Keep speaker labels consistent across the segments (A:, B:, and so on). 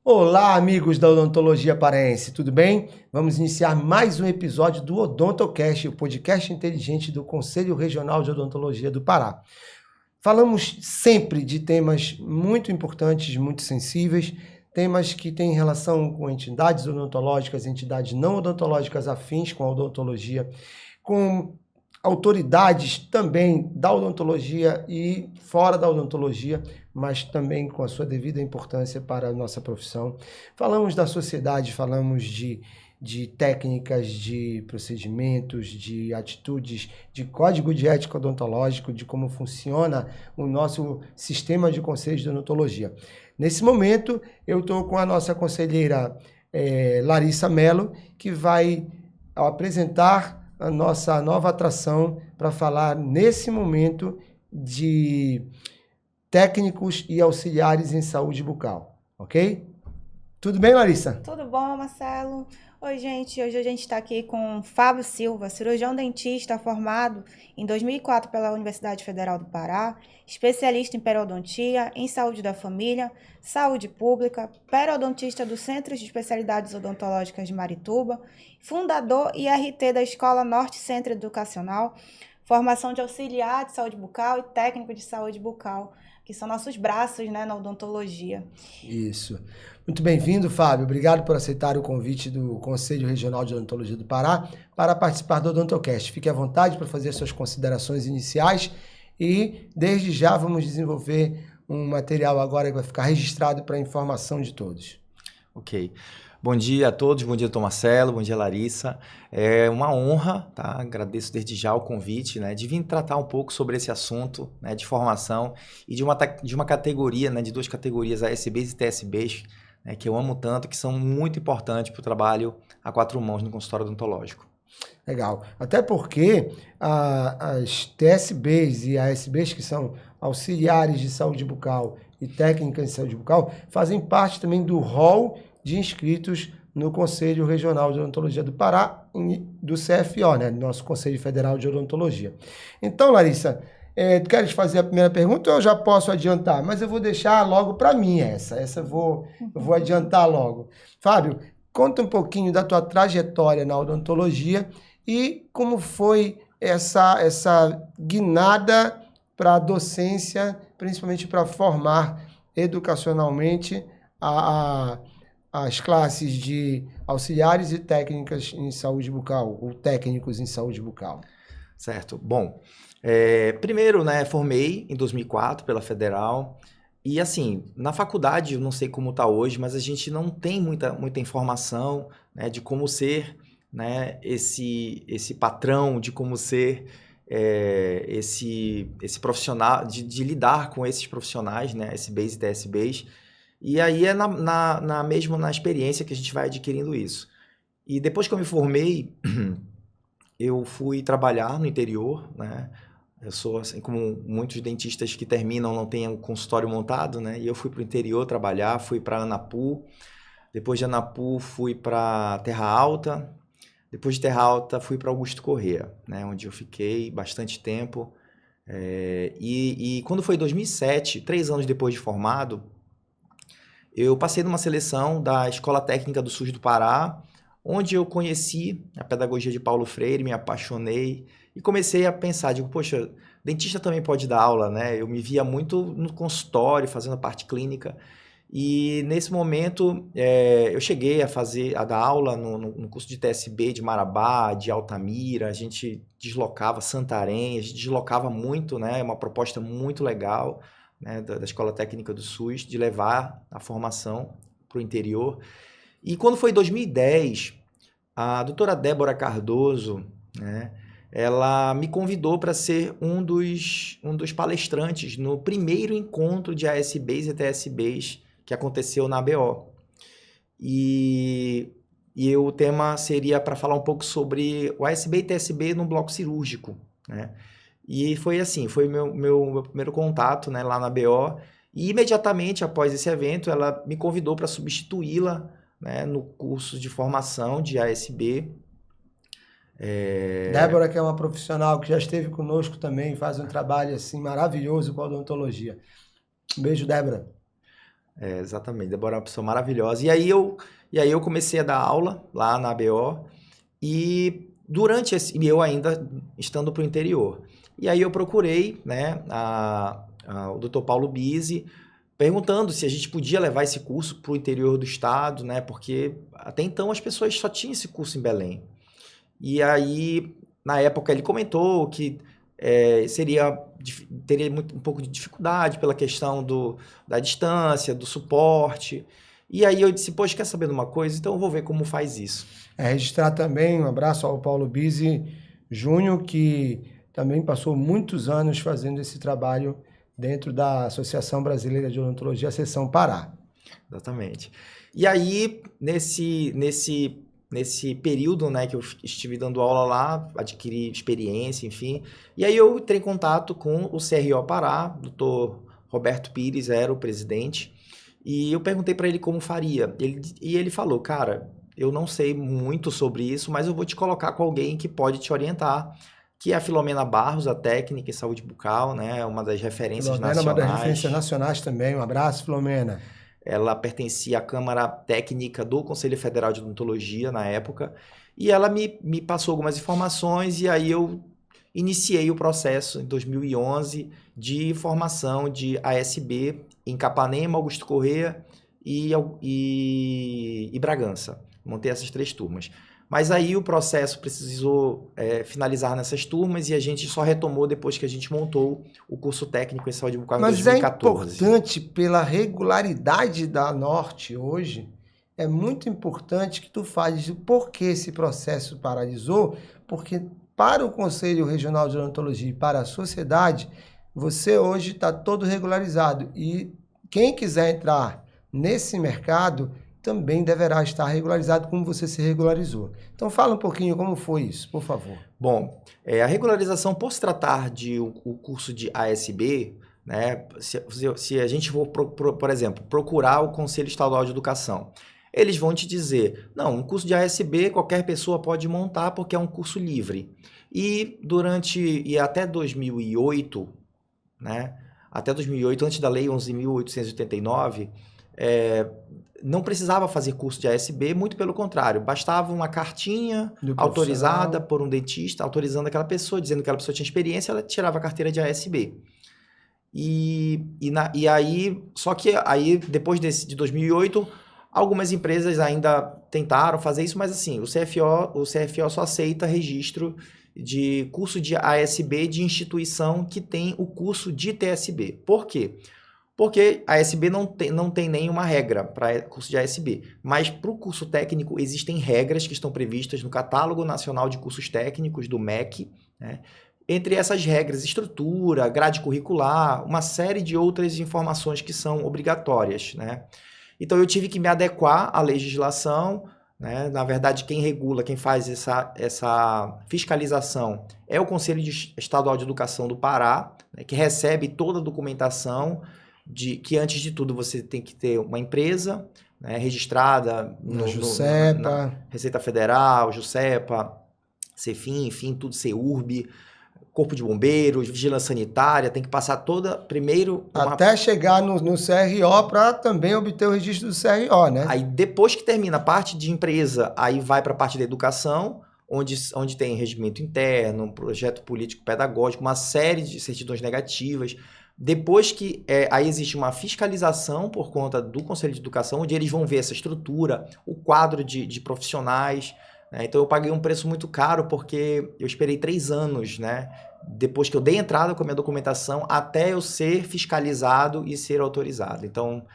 A: Olá, amigos da Odontologia Paraense, tudo bem? Vamos iniciar mais um episódio do Odontocast, o podcast inteligente do Conselho Regional de Odontologia do Pará. Falamos sempre de temas muito importantes, muito sensíveis, temas que têm relação com entidades odontológicas, entidades não odontológicas afins com a odontologia, com autoridades também da odontologia e fora da odontologia, mas também com a sua devida importância para a nossa profissão. Falamos da sociedade, falamos de técnicas, de procedimentos, de atitudes, de código de ética odontológico, de como funciona o nosso sistema de conselhos de odontologia. Nesse momento, eu estou com a nossa conselheira Larissa Mello, que vai apresentar a nossa nova atração para falar nesse momento de técnicos e auxiliares em saúde bucal, ok? Tudo bem, Larissa?
B: Tudo bom, Marcelo? Oi, gente. Hoje a gente está aqui com Fábio Silva, cirurgião dentista formado em 2004 pela Universidade Federal do Pará, especialista em periodontia, em saúde da família, saúde pública, periodontista do Centro de Especialidades Odontológicas de Marituba, fundador e RT da Escola Norte Centro Educacional, formação de auxiliar de saúde bucal e técnico de saúde bucal, que são nossos braços, né, na odontologia.
A: Isso. Muito bem-vindo, Fábio. Obrigado por aceitar o convite do Conselho Regional de Odontologia do Pará para participar do Odontocast. Fique à vontade para fazer suas considerações iniciais e, desde já, vamos desenvolver um material agora que vai ficar registrado para a informação de todos.
C: Ok. Bom dia a todos, bom dia, Dr. Marcelo, bom dia, Larissa. É uma honra, tá? Agradeço desde já o convite, né, de vir tratar um pouco sobre esse assunto, né, de formação e de uma categoria, né, de duas categorias, ASBs e TSBs, né, que eu amo tanto, que são muito importantes para o trabalho a quatro mãos no consultório odontológico.
A: Legal. Até porque as TSBs e ASBs, que são auxiliares de saúde bucal e técnicas de saúde bucal, fazem parte também do rol de inscritos no Conselho Regional de Odontologia do Pará, do CFO, né? Nosso Conselho Federal de Odontologia. Então, Larissa, tu queres fazer a primeira pergunta ou eu já posso adiantar? Mas eu vou deixar logo para mim essa eu vou adiantar logo. Fábio, conta um pouquinho da tua trajetória na odontologia e como foi essa guinada para a docência, principalmente para formar educacionalmente as classes de auxiliares e técnicas em saúde bucal, ou técnicos em saúde bucal.
C: Certo. Bom, primeiro, né, formei em 2004 pela Federal e, assim, na faculdade, eu não sei como está hoje, mas a gente não tem muita informação, né, de como ser, né, esse patrão, de como ser esse profissional, de lidar com esses profissionais, né, SBs e TSBs. E aí é mesmo na experiência que a gente vai adquirindo isso. E depois que eu me formei, eu fui trabalhar no interior, né? Eu sou, assim como muitos dentistas que terminam não têm um consultório montado, né? E eu fui para o interior trabalhar, fui para Anapu. Depois de Anapu, fui para Terra Alta. Depois de Terra Alta, fui para Augusto Corrêa, né? Onde eu fiquei bastante tempo. E quando foi 2007, 3 anos depois de formado, eu passei numa seleção da Escola Técnica do SUS do Pará, onde eu conheci a pedagogia de Paulo Freire, me apaixonei e comecei a pensar, digo, poxa, dentista também pode dar aula, né? Eu me via muito no consultório, fazendo a parte clínica. E nesse momento eu cheguei a dar aula no curso de TSB de Marabá, de Altamira, a gente deslocava Santarém, a gente deslocava muito, né? Uma proposta muito legal, né, da Escola Técnica do SUS, de levar a formação para o interior. E quando foi em 2010, a doutora Débora Cardoso, né, ela me convidou para ser um dos palestrantes no primeiro encontro de ASBs e TSBs que aconteceu na ABO. E o tema seria para falar um pouco sobre o ASB e TSB no bloco cirúrgico, né? E foi assim, foi meu primeiro contato, né, lá na BO. E imediatamente após esse evento, ela me convidou para substituí-la, né, no curso de formação de ASB.
A: Débora, que é uma profissional que já esteve conosco também, faz um trabalho assim maravilhoso com a odontologia. Um beijo, Débora.
C: Exatamente, Débora é uma pessoa maravilhosa. E aí eu comecei a dar aula lá na ABO e e eu ainda estando para o interior. E aí eu procurei, né, o Dr. Paulo Bise, perguntando se a gente podia levar esse curso para o interior do estado, né, porque até então as pessoas só tinham esse curso em Belém. E aí, na época, ele comentou que teria um pouco de dificuldade pela questão da distância, do suporte. E aí eu disse, poxa, quer saber de uma coisa? Então eu vou ver como faz isso.
A: Registrar também um abraço ao Paulo Bise Júnior, que também passou muitos anos fazendo esse trabalho dentro da Associação Brasileira de Odontologia, Seção Pará.
C: Exatamente. E aí, nesse período, né, que eu estive dando aula lá, adquiri experiência, enfim. E aí eu entrei em contato com o CRO Pará, Dr. Roberto Pires era o presidente, e eu perguntei para ele como faria. E ele falou, cara, eu não sei muito sobre isso, mas eu vou te colocar com alguém que pode te orientar, que é a Filomena Barros, a técnica em saúde bucal, né, uma das referências
A: Filomena é uma das
C: nacionais.
A: referências nacionais também. Um abraço, Filomena.
C: Ela pertencia à Câmara Técnica do Conselho Federal de Odontologia na época, e ela me passou algumas informações, e aí eu iniciei o processo em 2011 de formação de ASB em Capanema, Augusto Corrêa e Bragança. Montei essas 3 turmas. Mas aí o processo precisou finalizar nessas turmas e a gente só retomou depois que a gente montou o curso técnico em saúde bucal em
A: Mas
C: 2014.
A: é importante, pela regularidade da Norte hoje, é muito importante que tu fales o porquê esse processo paralisou, porque para o Conselho Regional de Odontologia e para a sociedade, você hoje está todo regularizado. E quem quiser entrar nesse mercado também deverá estar regularizado como você se regularizou. Então fala um pouquinho como foi isso, por favor.
C: Bom, a regularização, por se tratar de o curso de ASB, né, se a gente for, por exemplo, procurar o Conselho Estadual de Educação, eles vão te dizer, não, um curso de ASB qualquer pessoa pode montar porque é um curso livre. E até 2008, né, até 2008, antes da Lei 11.889, não precisava fazer curso de ASB, muito pelo contrário, bastava uma cartinha autorizada por um dentista, autorizando aquela pessoa, dizendo que aquela pessoa tinha experiência, ela tirava a carteira de ASB. E aí, só que aí, depois de 2008, algumas empresas ainda tentaram fazer isso, mas assim, o CFO só aceita registro de curso de ASB de instituição que tem o curso de TSB. Por quê? Porque a ASB não tem nenhuma regra para curso de ASB, mas para o curso técnico existem regras que estão previstas no Catálogo Nacional de Cursos Técnicos do MEC, né? Entre essas regras, estrutura, grade curricular, uma série de outras informações que são obrigatórias, né? Então eu tive que me adequar à legislação, né? Na verdade, quem regula, quem faz essa fiscalização é o Conselho Estadual de Educação do Pará, né? Que recebe toda a documentação que antes de tudo você tem que ter uma empresa, né, registrada
A: na Jusepa,
C: na Receita Federal, Jusepa, Cefim, enfim, tudo CEURB, Corpo de Bombeiros, Vigilância Sanitária, tem que passar toda, primeiro...
A: Até chegar no CRO para também obter o registro do CRO, né?
C: Aí depois que termina a parte de empresa, aí vai para a parte da educação, onde tem regimento interno, projeto político-pedagógico, uma série de certidões negativas. Depois que aí existe uma fiscalização por conta do Conselho de Educação, onde eles vão ver essa estrutura, o quadro de profissionais, né? Então eu paguei um preço muito caro porque eu esperei 3 anos, né? Depois que eu dei entrada com a minha documentação, até eu ser fiscalizado e ser autorizado. Então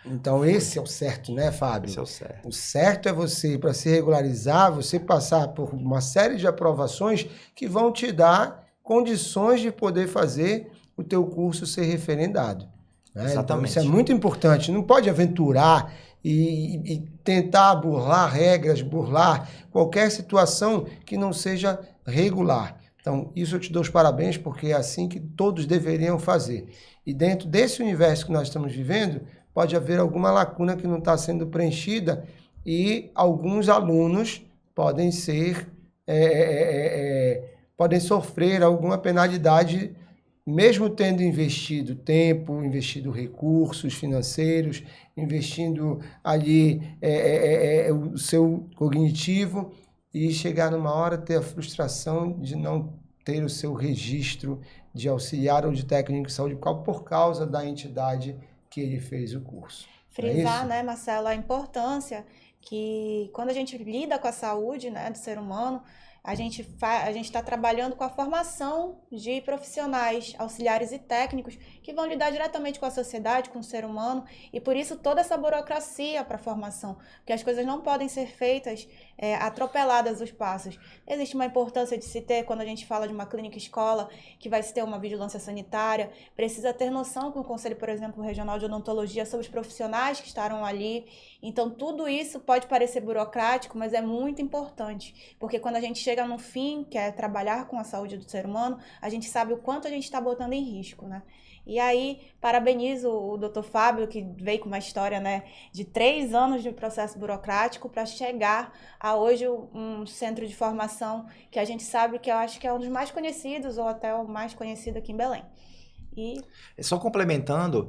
A: esse é o certo, né, Fábio?
C: Esse é o certo.
A: O certo é você, para se regularizar, você passar por uma série de aprovações que vão te dar condições de poder fazer o teu curso ser referendado. Né?
C: Exatamente.
A: Então, isso é muito importante. Não pode aventurar e tentar burlar regras, burlar qualquer situação que não seja regular. Então, isso eu te dou os parabéns, porque é assim que todos deveriam fazer. E dentro desse universo que nós estamos vivendo, pode haver alguma lacuna que não está sendo preenchida e alguns alunos podem podem sofrer alguma penalidade mesmo tendo investido tempo, investido recursos financeiros, investindo ali o seu cognitivo, e chegar numa hora ter a frustração de não ter o seu registro de auxiliar ou de técnico de saúde bucal por causa da entidade que ele fez o curso.
B: Frisar, né, Marcelo, a importância que quando a gente lida com a saúde, né, do ser humano, a gente está trabalhando com a formação de profissionais, auxiliares e técnicos que vão lidar diretamente com a sociedade, com o ser humano, e por isso toda essa burocracia para a formação, porque as coisas não podem ser feitas atropeladas os passos. Existe uma importância de se ter, quando a gente fala de uma clínica escola, que vai se ter uma vigilância sanitária, precisa ter noção com o Conselho, por exemplo, Regional de Odontologia, sobre os profissionais que estarão ali. Então, tudo isso pode parecer burocrático, mas é muito importante, porque quando a gente chega no fim, que é trabalhar com a saúde do ser humano, a gente sabe o quanto a gente está botando em risco, né? E aí, parabenizo o Dr. Fábio, que veio com uma história, né, de 3 anos de processo burocrático para chegar a hoje um centro de formação que a gente sabe que eu acho que é um dos mais conhecidos, ou até o mais conhecido aqui em Belém. E...
C: Só complementando,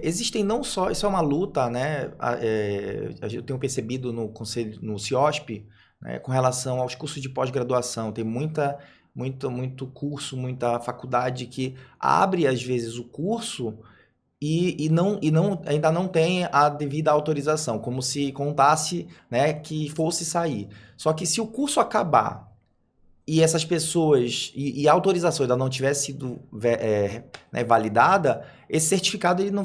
C: existem não só... Isso é uma luta, né? Eu tenho percebido no Conselho, no CIOSP, né, com relação aos cursos de pós-graduação. Tem muito curso, muita faculdade que abre, às vezes, o curso e ainda não tem a devida autorização, como se contasse, né, que fosse sair. Só que se o curso acabar e essas pessoas, e a autorização ainda não tiver sido né, validada, esse certificado ele não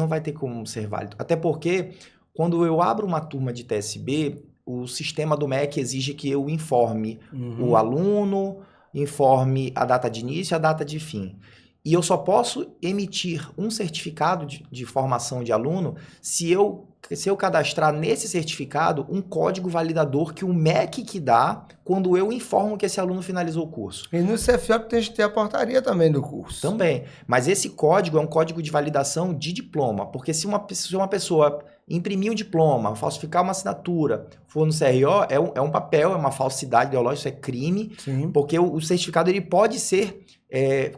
C: vai ter como ser válido. Até porque, quando eu abro uma turma de TSB, o sistema do MEC exige que eu informe o aluno, informe a data de início e a data de fim. E eu só posso emitir um certificado de formação de aluno se eu cadastrar nesse certificado um código validador que o MEC que dá quando eu informo que esse aluno finalizou o curso.
A: E no CFO tem que ter a portaria também do curso.
C: Também. Mas esse código é um código de validação de diploma. Porque se uma pessoa imprimir um diploma, falsificar uma assinatura, for no CRO, é um papel, é uma falsidade ideológica, isso é crime.
A: Sim.
C: Porque o certificado ele pode ser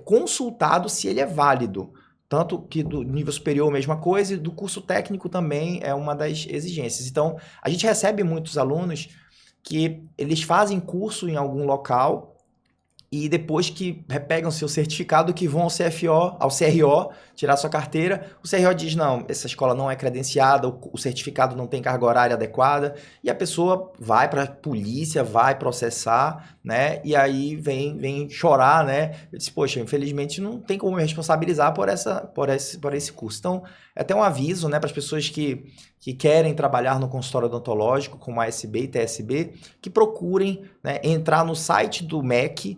C: consultado se ele é válido. Tanto que do nível superior, a mesma coisa, e do curso técnico também é uma das exigências. Então, a gente recebe muitos alunos que eles fazem curso em algum local e depois que pegam seu certificado, que vão ao CRO, tirar sua carteira, o CRO diz, não, essa escola não é credenciada, o certificado não tem carga horária adequada, e a pessoa vai para a polícia, vai processar, né, e aí vem chorar, né, eu disse, poxa, infelizmente não tem como me responsabilizar por esse curso. Então, é até um aviso, né, para as pessoas que querem trabalhar no consultório odontológico, como ASB e TSB, que procurem, né, entrar no site do MEC,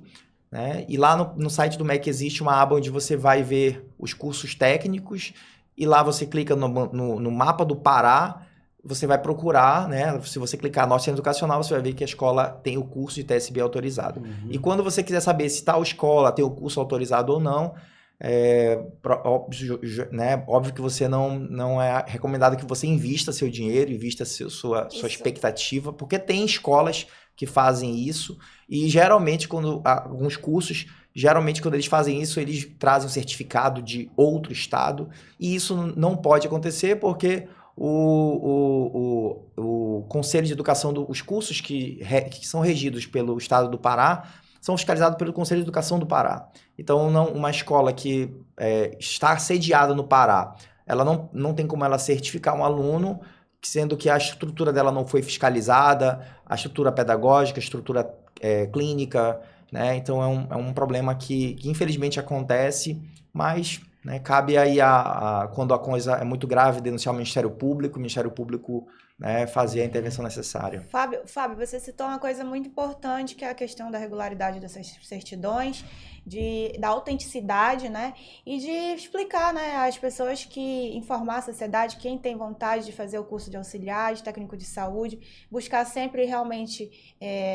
C: né? E lá no site do MEC existe uma aba onde você vai ver os cursos técnicos e lá você clica no mapa do Pará, você vai procurar, né? Se você clicar Nossa Educacional, você vai ver que a escola tem o curso de TSB autorizado. E quando você quiser saber se tal escola tem o curso autorizado ou não, óbvio que você não é recomendado que você invista seu dinheiro, invista sua expectativa, porque tem escolas que fazem isso, e geralmente alguns cursos, quando eles fazem isso, eles trazem um certificado de outro estado, e isso não pode acontecer porque o Conselho de Educação, os cursos que são regidos pelo estado do Pará, são fiscalizados pelo Conselho de Educação do Pará. Então, uma escola que está sediada no Pará, ela não tem como ela certificar um aluno, sendo que a estrutura dela não foi fiscalizada, a estrutura pedagógica, a estrutura clínica, né? Então, é um problema que infelizmente acontece, mas, né, cabe aí, quando a coisa é muito grave, denunciar o Ministério Público, né, fazer a intervenção necessária.
B: Fábio, você citou uma coisa muito importante, que é a questão da regularidade dessas certidões, da autenticidade, né? E de explicar, né, às pessoas informar a sociedade, quem tem vontade de fazer o curso de auxiliar, de técnico de saúde, buscar sempre realmente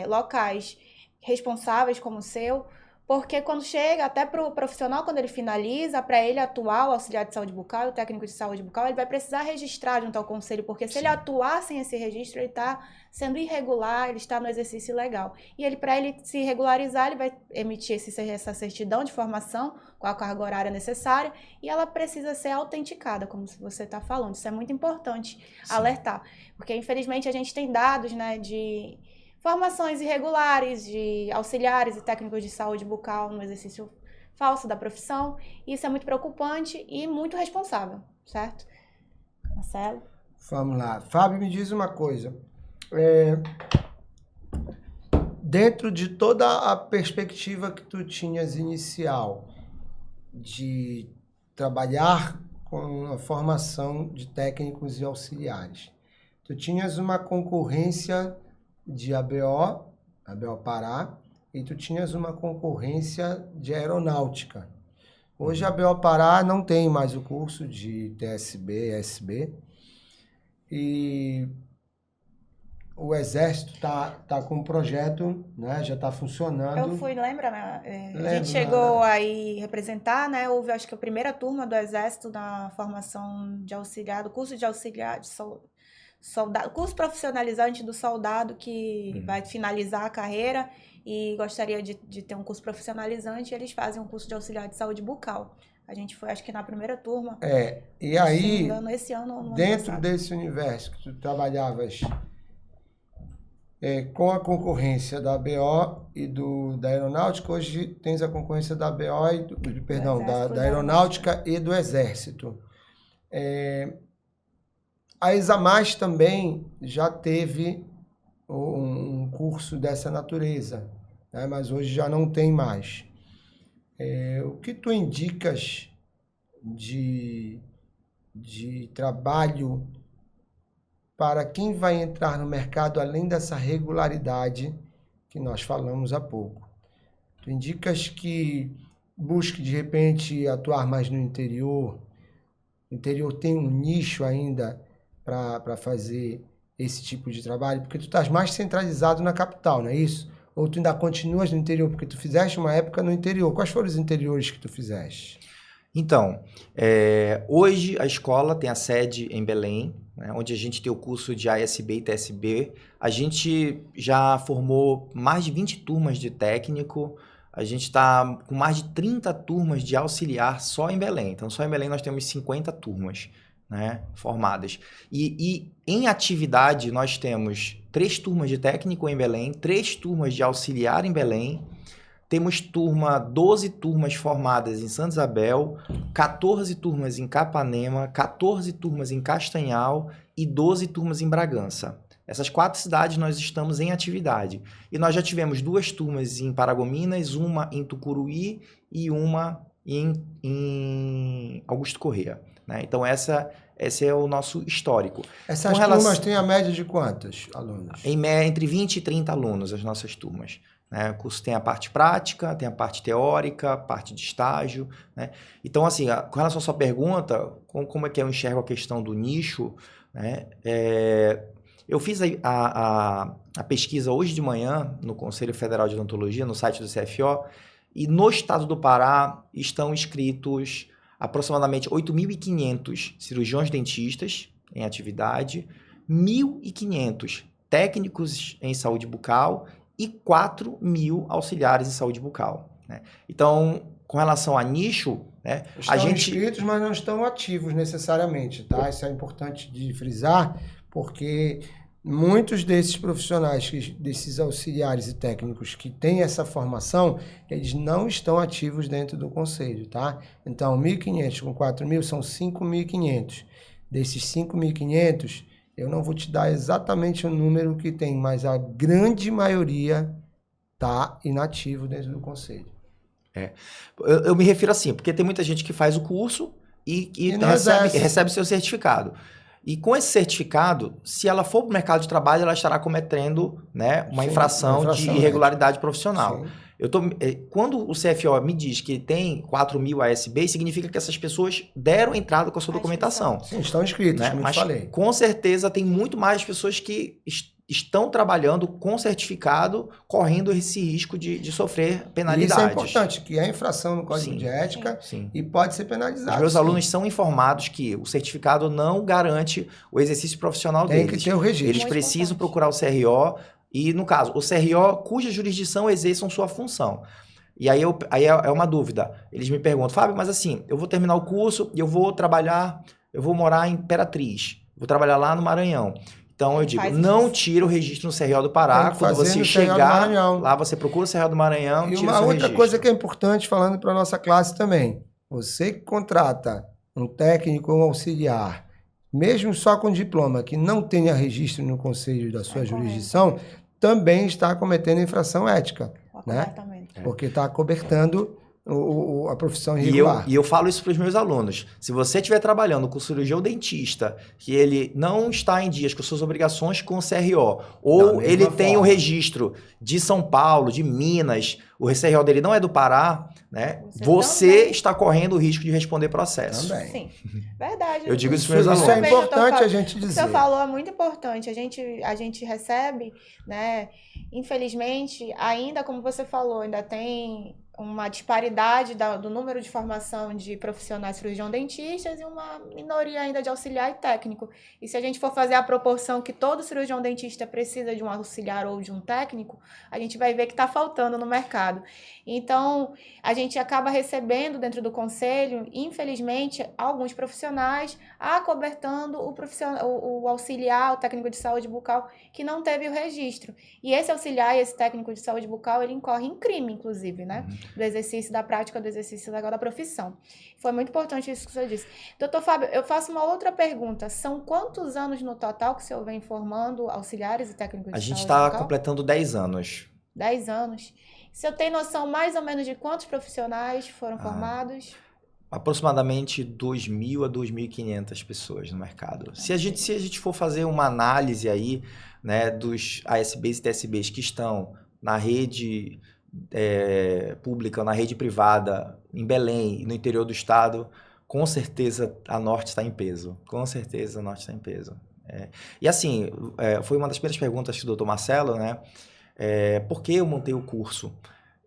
B: locais responsáveis como o seu, porque quando chega, até para o profissional, quando ele finaliza, para ele atuar, o auxiliar de saúde bucal, o técnico de saúde bucal, ele vai precisar registrar junto ao conselho, porque se ele atuar sem esse registro, ele está sendo irregular, ele está no exercício ilegal. E para ele se regularizar, ele vai emitir essa certidão de formação com a carga horária necessária, e ela precisa ser autenticada, como você está falando. Isso é muito importante alertar, porque infelizmente a gente tem dados, né, de formações irregulares de auxiliares e técnicos de saúde bucal no exercício falso da profissão, e isso é muito preocupante e muito responsável, certo? Marcelo?
A: Vamos lá. Fábio, me diz uma coisa. Dentro de toda a perspectiva que tu tinhas inicial de trabalhar com a formação de técnicos e auxiliares, tu tinhas uma concorrência de ABO Pará, e tu tinhas uma concorrência de aeronáutica. Hoje a ABO Pará não tem mais o curso de TSB, SB, e o Exército tá com um projeto, né? Já está funcionando.
B: Eu fui, lembra, né? A
A: Lembro,
B: gente chegou aí representar, né? Houve, acho que a primeira turma do Exército na formação de auxiliar, do curso de auxiliar de soldado, curso profissionalizante do soldado que vai finalizar a carreira e gostaria de ter um curso profissionalizante. Eles fazem um curso de auxiliar de saúde bucal. A gente foi, acho que na primeira turma.
A: E aí,
B: se não me engano, esse ano ou no ano
A: dentro
B: passado.
A: desse universo que tu trabalhavas com a concorrência da ABO e da aeronáutica, hoje tens a concorrência da ABO e da aeronáutica e do Exército. A Examais também já teve um curso dessa natureza, né? Mas hoje já não tem mais. O que tu indicas de trabalho para quem vai entrar no mercado além dessa regularidade que nós falamos há pouco? Tu indicas que busque, de repente, atuar mais no interior? O interior tem um nicho ainda para fazer esse tipo de trabalho? Porque tu estás mais centralizado na capital, não é isso? Ou tu ainda continuas no interior? Porque tu fizeste uma época no interior. Quais foram os interiores que tu fizeste?
C: Então, hoje a escola tem a sede em Belém, né, onde a gente tem o curso de ASB e TSB. A gente já formou mais de 20 turmas de técnico, a gente está com mais de 30 turmas de auxiliar só em Belém. Então, só em Belém nós temos 50 turmas, né, formadas. E em atividade nós temos 3 turmas de técnico em Belém, 3 turmas de auxiliar em Belém, temos 12 turmas formadas em Santa Isabel, 14 turmas em Capanema, 14 turmas em Castanhal e 12 turmas em Bragança. Essas 4 cidades nós estamos em atividade. E nós já tivemos 2 turmas em Paragominas, uma em Tucuruí e uma em Augusto Corrêa, né? Então, esse é o nosso histórico.
A: Essas turmas têm a média de quantos alunos?
C: Entre 20 e 30 alunos, as nossas turmas. Né? O curso tem a parte prática, tem a parte teórica, a parte de estágio. Né? Então, assim, com relação à sua pergunta, como é que eu enxergo a questão do nicho, né? Eu fiz a pesquisa hoje de manhã no Conselho Federal de Odontologia, no site do CFO, e no estado do Pará estão inscritos aproximadamente 8.500 cirurgiões dentistas em atividade, 1.500 técnicos em saúde bucal e 4.000 auxiliares em saúde bucal. Né? Então, com relação a nicho, né,
A: estão inscritos, mas não estão ativos necessariamente, tá? Isso é importante de frisar, porque muitos desses profissionais, desses auxiliares e técnicos que têm essa formação, eles não estão ativos dentro do conselho, tá? Então, 1.500 com 4.000 são 5.500. Desses 5.500, eu não vou te dar exatamente o número que tem, mas a grande maioria está inativo dentro do conselho.
C: Eu me refiro assim, porque tem muita gente que faz o curso e recebe seu certificado. E com esse certificado, se ela for para o mercado de trabalho, ela estará cometendo, né, uma infração de irregularidade profissional. Quando o CFO me diz que tem 4.000 ASB, significa que essas pessoas deram entrada com a sua documentação.
A: Sim, estão inscritos, né? Como eu falei.
C: Com certeza tem muito mais pessoas que estão trabalhando com certificado, correndo esse risco de sofrer penalidades.
A: Isso é importante, que é infração no Código de Ética e pode ser penalizado.
C: Os meus alunos são informados que o certificado não garante o exercício profissional deles.
A: Tem que ter o registro.
C: Eles precisam procurar o CRO e, no caso, o CRO cuja jurisdição exerçam sua função. E aí, é uma dúvida. Eles me perguntam, Fábio, mas assim, eu vou terminar o curso e eu vou morar em Imperatriz, vou trabalhar lá no Maranhão. Então eu digo, não tira o registro no CRO do Pará. Quando você chegar lá, você procura o CRO do Maranhão e tira o seu registro.
A: E uma outra coisa que é importante, falando para a nossa classe também, você que contrata um técnico ou um auxiliar, mesmo só com diploma, que não tenha registro no conselho da sua jurisdição, também está cometendo infração ética, né? Porque está acobertando a profissão irregular.
C: E eu falo isso para os meus alunos. Se você estiver trabalhando com cirurgião dentista, que ele não está em dias com suas obrigações com o CRO, ou ele tem o registro de São Paulo, de Minas, o CRO dele não é do Pará, né? Você está correndo o risco de responder processo.
A: Também.
B: Sim, verdade.
C: Eu digo isso para os meus
A: alunos.
C: alunos.
A: Isso é importante a gente dizer.
B: O que você falou é muito importante. A gente recebe, né? Infelizmente, ainda como você falou, ainda tem uma disparidade do número de formação de profissionais cirurgião-dentistas e uma minoria ainda de auxiliar e técnico. E se a gente for fazer a proporção que todo cirurgião-dentista precisa de um auxiliar ou de um técnico, a gente vai ver que está faltando no mercado. Então, a gente acaba recebendo dentro do conselho, infelizmente, alguns profissionais acobertando o auxiliar, o técnico de saúde bucal, que não teve o registro. E esse auxiliar e esse técnico de saúde bucal, ele incorre em crime, inclusive, né? Do exercício da prática, do exercício legal da profissão. Foi muito importante isso que você disse. Doutor Fábio, eu faço uma outra pergunta. São quantos anos no total que o senhor vem formando auxiliares e técnicos de saúde bucal?
C: A gente está completando 10 anos.
B: 10 anos. Se eu tenho noção mais ou menos de quantos profissionais foram formados?
C: Aproximadamente 2.000 a 2.500 pessoas no mercado. Se a gente for fazer uma análise aí, né, dos ASBs e TSBs que estão na rede pública, na rede privada, em Belém, no interior do estado, com certeza a Norte está em peso. Com certeza a Norte está em peso. E assim, foi uma das primeiras perguntas do Dr. Marcelo, né? Por que eu montei o curso?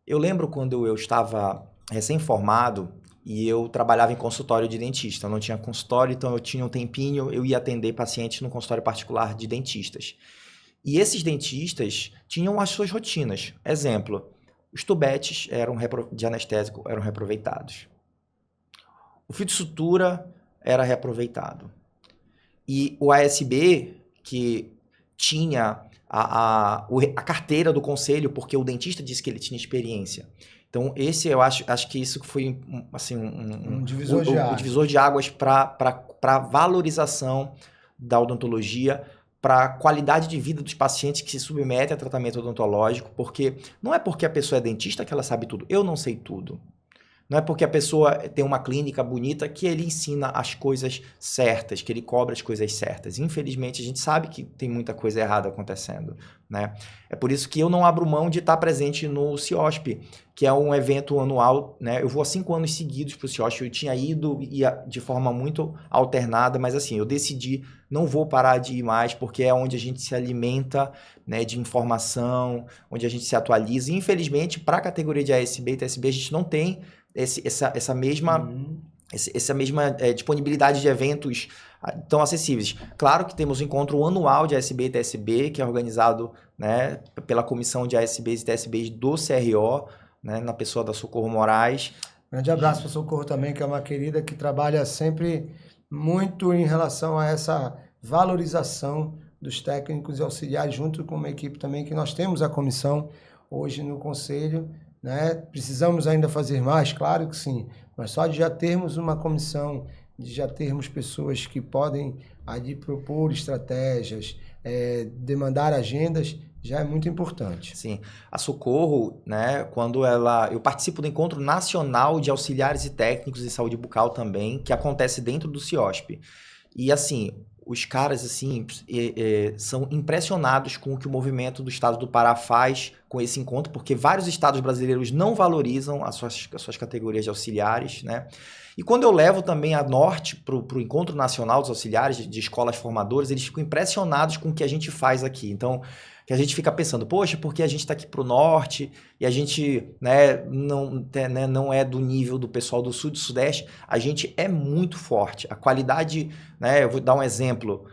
C: Eu lembro quando eu estava recém-formado e eu trabalhava em consultório de dentista. Eu não tinha consultório, então eu tinha um tempinho, eu ia atender pacientes no consultório particular de dentistas. E esses dentistas tinham as suas rotinas. Exemplo, os tubetes de anestésico eram reaproveitados. O fio de sutura era reaproveitado. E o ASB, que tinha a carteira do conselho, porque o dentista disse que ele tinha experiência. Então, esse eu acho que isso foi assim, um divisor de águas para a valorização da odontologia, para a qualidade de vida dos pacientes que se submetem a tratamento odontológico, porque não é porque a pessoa é dentista que ela sabe tudo. Eu não sei tudo. Não é porque a pessoa tem uma clínica bonita que ele ensina as coisas certas, que ele cobra as coisas certas. Infelizmente, a gente sabe que tem muita coisa errada acontecendo, né? É por isso que eu não abro mão de estar presente no CIOSP, que é um evento anual, né? Eu vou há 5 anos seguidos para o CIOSP. Eu tinha ido de forma muito alternada, mas assim, eu decidi, não vou parar de ir mais, porque é onde a gente se alimenta, né, de informação, onde a gente se atualiza. E, infelizmente, para a categoria de ASB e TSB, a gente não tem essa mesma disponibilidade de eventos tão acessíveis. Claro que temos o encontro anual de ASB e TSB, que é organizado, né, pela comissão de ASBs e TSBs do CRO, né, na pessoa da Socorro Moraes.
A: Grande abraço para a Socorro também, que é uma querida que trabalha sempre muito em relação a essa valorização dos técnicos e auxiliares, junto com uma equipe também que nós temos a comissão hoje no Conselho, né? Precisamos ainda fazer mais, claro que sim, mas só de já termos uma comissão, de já termos pessoas que podem ali propor estratégias, demandar agendas, já é muito importante.
C: Sim, a Socorro, né, eu participo do Encontro Nacional de Auxiliares e Técnicos em Saúde Bucal também, que acontece dentro do CIOSP. E assim, os caras assim, são impressionados com o que o movimento do estado do Pará faz com esse encontro, porque vários estados brasileiros não valorizam as suas categorias de auxiliares, né? E quando eu levo também a Norte para o Encontro Nacional dos Auxiliares de escolas formadoras, eles ficam impressionados com o que a gente faz aqui. Então, que a gente fica pensando, poxa, porque a gente está aqui para o Norte e a gente, né, não é do nível do pessoal do Sul e do Sudeste, a gente é muito forte. A qualidade, né, eu vou dar um exemplo,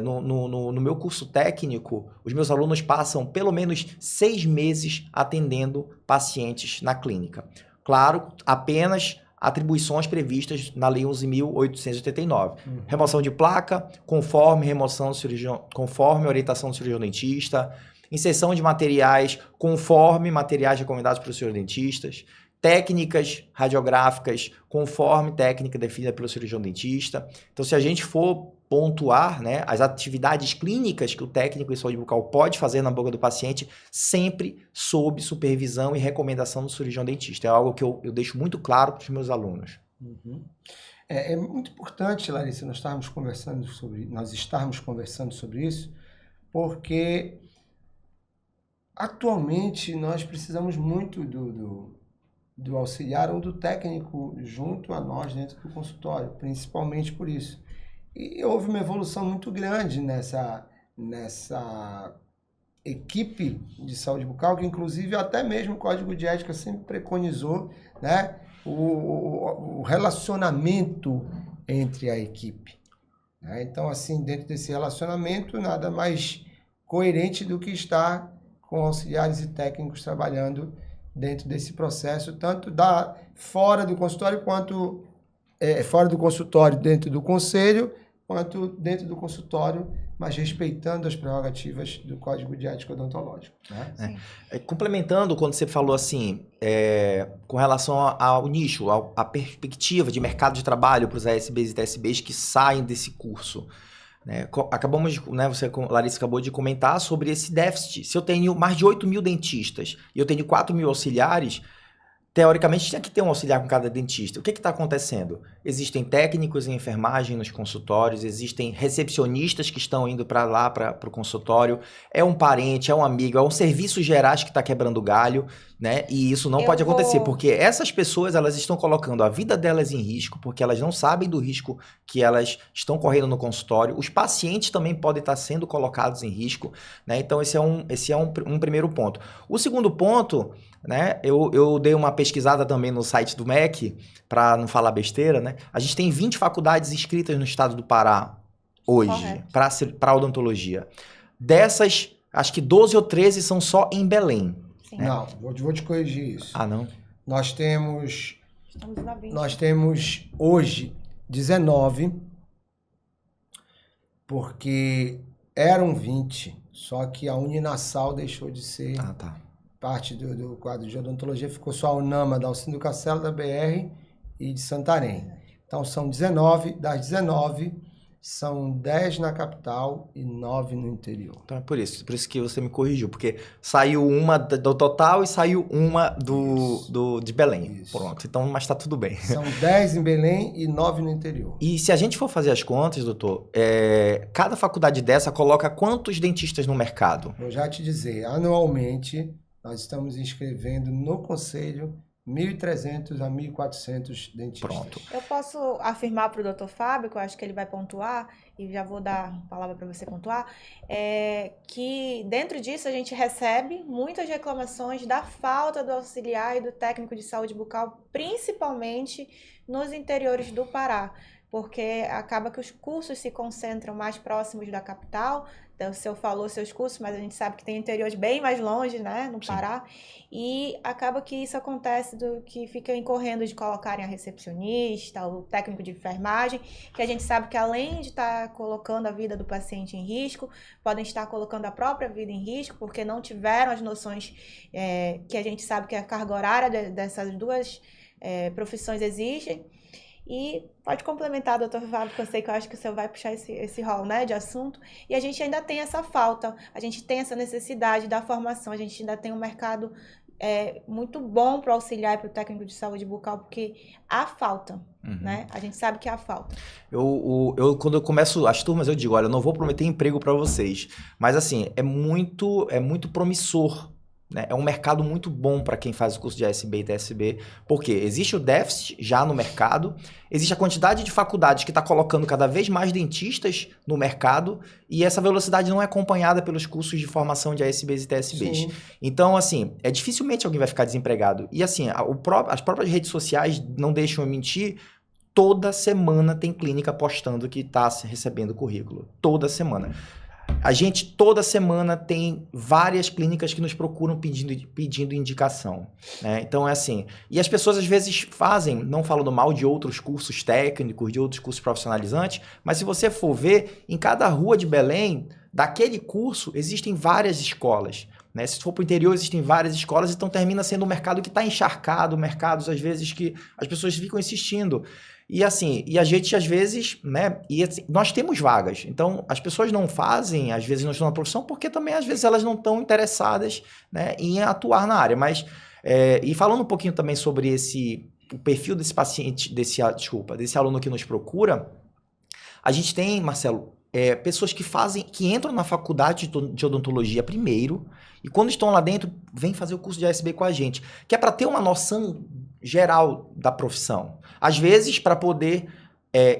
C: No meu curso técnico, os meus alunos passam pelo menos 6 meses atendendo pacientes na clínica. Claro, apenas atribuições previstas na Lei 11.889. Remoção de placa, conforme orientação do cirurgião dentista, inserção de materiais, conforme materiais recomendados pelos cirurgiões dentistas, técnicas radiográficas, conforme técnica definida pelo cirurgião dentista. Então, se a gente for pontuar, né, as atividades clínicas que o técnico em saúde bucal pode fazer na boca do paciente, sempre sob supervisão e recomendação do cirurgião dentista. É algo que eu deixo muito claro para os meus alunos.
A: É muito importante, Larissa, nós estarmos conversando sobre isso, porque atualmente nós precisamos muito do auxiliar ou do técnico junto a nós dentro do consultório, principalmente por isso. E houve uma evolução muito grande nessa equipe de saúde bucal, que inclusive até mesmo o Código de Ética sempre preconizou, né, o relacionamento entre a equipe. Né? Então, assim, dentro desse relacionamento, nada mais coerente do que estar com auxiliares e técnicos trabalhando dentro desse processo, tanto fora do consultório, quanto fora do consultório dentro do conselho, quanto dentro do consultório, mas respeitando as prerrogativas do Código de Ética Odontológico. Né?
C: Complementando, quando você falou assim, com relação ao nicho, à perspectiva de mercado de trabalho para os ASBs e TSBs que saem desse curso, né? Larissa acabou de comentar sobre esse déficit. Se eu tenho mais de 8 mil dentistas e eu tenho 4 mil auxiliares, teoricamente tinha que ter um auxiliar com cada dentista. O que está acontecendo? Existem técnicos em enfermagem nos consultórios, existem recepcionistas que estão indo para lá, para o consultório, é um parente, é um amigo, é um serviço gerais que está quebrando galho, né? E isso não pode acontecer, porque essas pessoas, elas estão colocando a vida delas em risco, porque elas não sabem do risco que elas estão correndo no consultório. Os pacientes também podem estar sendo colocados em risco, né? Então esse é um primeiro ponto. O segundo ponto, né? Eu dei uma pesquisada também no site do MEC, para não falar besteira, né? A gente tem 20 faculdades inscritas no estado do Pará hoje, para odontologia. Dessas, acho que 12 ou 13 são só em Belém.
B: Sim.
A: Não, vou te corrigir isso.
C: Ah, não?
A: Nós temos hoje 19, porque eram 20, só que a Uninasal deixou de ser parte do quadro de odontologia, ficou só a UNAMA da Alcindo Castelo, da BR e de Santarém. Então são 19, das 19, são 10 na capital e 9 no interior.
C: Então é por isso que você me corrigiu, porque saiu uma do total e saiu uma de Belém. Isso. Pronto, então, mas tá tudo bem.
A: São 10 em Belém e 9 no interior.
C: E se a gente for fazer as contas, doutor, cada faculdade dessa coloca quantos dentistas no mercado?
A: Vou já te dizer, anualmente nós estamos inscrevendo no Conselho 1.300 a 1.400 dentistas.
C: Pronto.
B: Eu posso afirmar para o Dr. Fábio, que eu acho que ele vai pontuar, e já vou dar a palavra para você pontuar, que dentro disso a gente recebe muitas reclamações da falta do auxiliar e do técnico de saúde bucal, principalmente nos interiores do Pará, porque acaba que os cursos se concentram mais próximos da capital. Então, o senhor falou seus cursos, mas a gente sabe que tem interiores bem mais longe, né, no Pará. Sim. E acaba que isso acontece que fica incorrendo de colocarem a recepcionista, o técnico de enfermagem, que a gente sabe que além de estar colocando a vida do paciente em risco, podem estar colocando a própria vida em risco, porque não tiveram as noções que a gente sabe que a carga horária dessas duas profissões exigem. E pode complementar, doutor Fábio, que eu sei que eu acho que o senhor vai puxar esse rol, né, de assunto. E a gente ainda tem essa falta, a gente tem essa necessidade da formação, a gente ainda tem um mercado muito bom para o auxiliar e para o técnico de saúde bucal, porque há falta, né? A gente sabe que há falta.
C: Quando eu começo as turmas, eu digo, olha, eu não vou prometer emprego para vocês, mas assim, é muito promissor. Né? É um mercado muito bom para quem faz o curso de ASB e TSB, porque existe o déficit já no mercado, existe a quantidade de faculdades que está colocando cada vez mais dentistas no mercado, e essa velocidade não é acompanhada pelos cursos de formação de ASBs e TSBs. Sim. Então, assim, dificilmente alguém vai ficar desempregado. E assim, as próprias redes sociais não deixam eu mentir, toda semana tem clínica postando que está recebendo currículo. Toda semana. A gente, toda semana, tem várias clínicas que nos procuram pedindo indicação, né? Então, é assim. E as pessoas, às vezes, fazem, não falando mal de outros cursos técnicos, de outros cursos profissionalizantes, mas se você for ver, em cada rua de Belém, daquele curso, existem várias escolas, né? Se for para o interior, existem várias escolas, então termina sendo um mercado que está encharcado, mercados, às vezes, que as pessoas ficam insistindo. E assim, e a gente às vezes, né, e assim, nós temos vagas, então as pessoas não fazem, às vezes não estão na profissão, porque também às vezes elas não estão interessadas, né, em atuar na área, mas, e falando um pouquinho também sobre o perfil desse paciente, desse aluno que nos procura, a gente tem, Marcelo, pessoas que entram na faculdade de odontologia primeiro, e quando estão lá dentro, vêm fazer o curso de ASB com a gente, que é para ter uma noção geral da profissão. Às vezes, para poder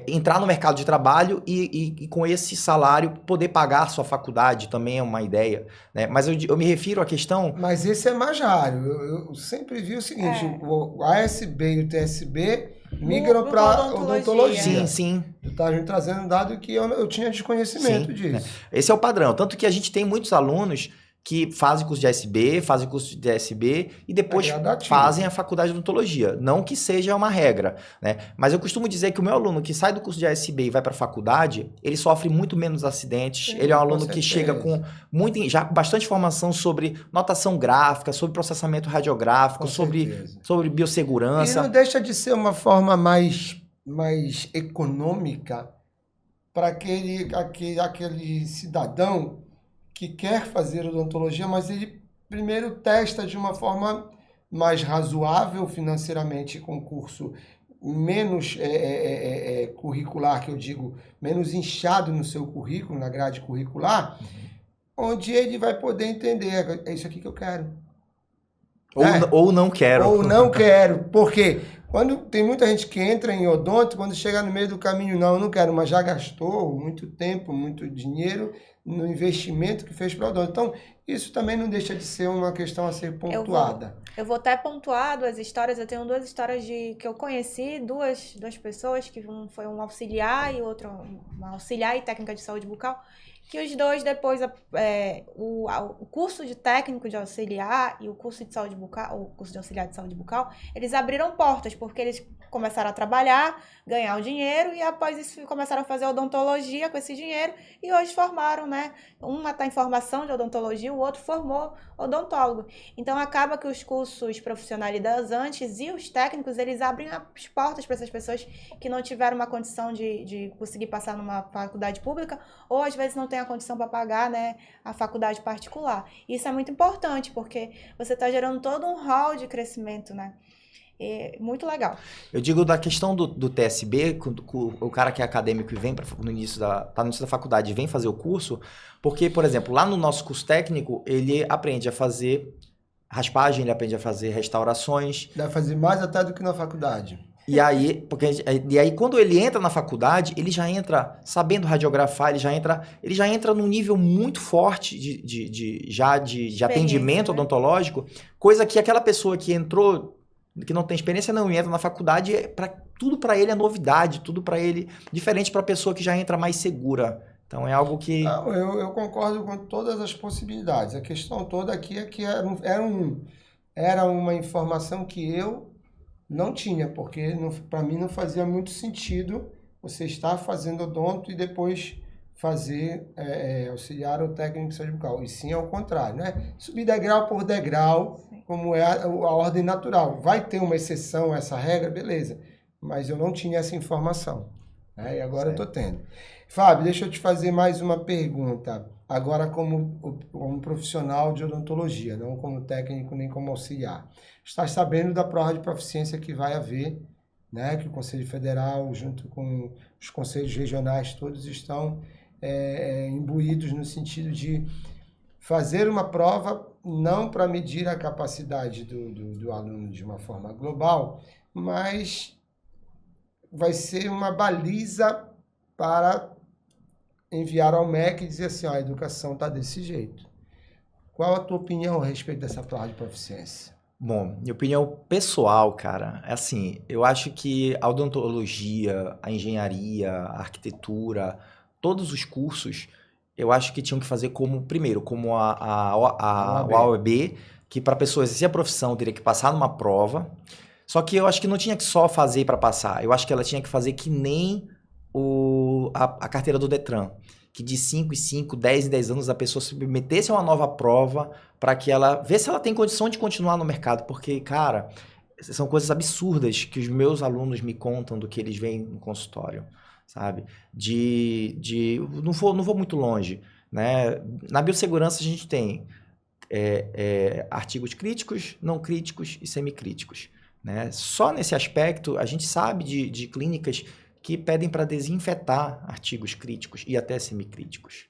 C: entrar no mercado de trabalho e com esse salário poder pagar a sua faculdade também é uma ideia, né? Mas eu me refiro à questão...
A: Mas esse é mais raro. Eu sempre vi o seguinte, o ASB e o TSB migram para odontologia.
C: Sim, sim.
A: Tu tá me trazendo um dado que eu tinha desconhecimento disso.
C: Né? Esse é o padrão. Tanto que a gente tem muitos alunos que fazem curso de ASB, fazem curso de DSB e depois fazem a faculdade de odontologia. Não que seja uma regra, né? Mas eu costumo dizer que o meu aluno que sai do curso de ASB e vai para a faculdade, ele sofre muito menos acidentes. Sim, ele é um aluno que chega com já bastante informação sobre notação gráfica, sobre processamento radiográfico, sobre biossegurança.
A: E não deixa de ser uma forma mais econômica para aquele cidadão que quer fazer odontologia, mas ele primeiro testa de uma forma mais razoável financeiramente, com curso menos curricular, que eu digo, menos inchado no seu currículo, na grade curricular, onde ele vai poder entender, é isso aqui que eu quero.
C: Ou não quero.
A: Ou não quero, porque quando tem muita gente que entra em odonto, quando chega no meio do caminho, não quero, mas já gastou muito tempo, muito dinheiro no investimento que fez para o odonto. Então, isso também não deixa de ser uma questão a ser pontuada.
B: Eu vou até pontuar duas histórias. Eu tenho duas histórias que eu conheci, duas pessoas, que um foi um auxiliar e outro uma auxiliar e técnica de saúde bucal, que os dois depois, o curso de técnico de auxiliar e o curso de saúde bucal, o curso de auxiliar de saúde bucal, eles abriram portas, porque eles começaram a trabalhar, ganhar o dinheiro, e após isso começaram a fazer odontologia com esse dinheiro, e hoje formaram, né? Uma está em formação de odontologia, o outro formou odontólogo. Então acaba que os cursos profissionalizantes e os técnicos, eles abrem as portas para essas pessoas que não tiveram uma condição de conseguir passar numa faculdade pública, ou às vezes não tem a condição para pagar, né, a faculdade particular. Isso é muito importante, porque você está gerando todo um hall de crescimento, né? É muito legal.
C: Eu digo da questão do TSB, o cara que é acadêmico e vem tá no início da faculdade e vem fazer o curso, porque, por exemplo, lá no nosso curso técnico, ele aprende a fazer raspagem, ele aprende a fazer restaurações.
A: Deve fazer mais até do que na faculdade.
C: E aí, quando ele entra na faculdade, ele já entra sabendo radiografar, ele já entra num nível muito forte de atendimento, né, odontológico, coisa que aquela pessoa que entrou, que não tem experiência, não entra na faculdade, tudo para ele é novidade, tudo para ele diferente para a pessoa que já entra mais segura. Então é algo que...
A: Não, eu concordo com todas as possibilidades. A questão toda aqui é que era uma informação que eu não tinha, porque para mim não fazia muito sentido você estar fazendo odonto e depois fazer auxiliar ou técnico de saúde bucal. E sim ao contrário, né? Subir degrau por degrau, sim, como é a ordem natural. Vai ter uma exceção a essa regra, beleza. Mas eu não tinha essa informação, né? E agora certo. Eu estou tendo. Fábio, deixa eu te fazer mais uma pergunta. Agora como profissional de odontologia, não como técnico nem como auxiliar. Estás sabendo da prova de proficiência que vai haver, né? Que o Conselho Federal, junto com os conselhos regionais, todos estão imbuídos no sentido de fazer uma prova não para medir a capacidade do aluno de uma forma global, mas vai ser uma baliza para enviar ao MEC e dizer assim, a educação está desse jeito. Qual a tua opinião a respeito dessa prova de proficiência?
C: Bom, minha opinião pessoal, cara, é assim, eu acho que a odontologia, a engenharia, a arquitetura, todos os cursos, eu acho que tinham que fazer como, primeiro, como a
A: OAB.
C: OAB, que para a pessoa exercer a profissão teria que passar numa prova, só que eu acho que não tinha que só fazer para passar, eu acho que ela tinha que fazer que nem a carteira do Detran, que de 5 em 5, 10 em 10 anos a pessoa se submetesse a uma nova prova para que ela vê se ela tem condição de continuar no mercado, porque, cara, são coisas absurdas que os meus alunos me contam do que eles veem no consultório, sabe? Não vou muito longe, né? Na biossegurança a gente tem artigos críticos, não críticos e semicríticos, né? Só nesse aspecto a gente sabe de clínicas que pedem para desinfetar artigos críticos e até semicríticos,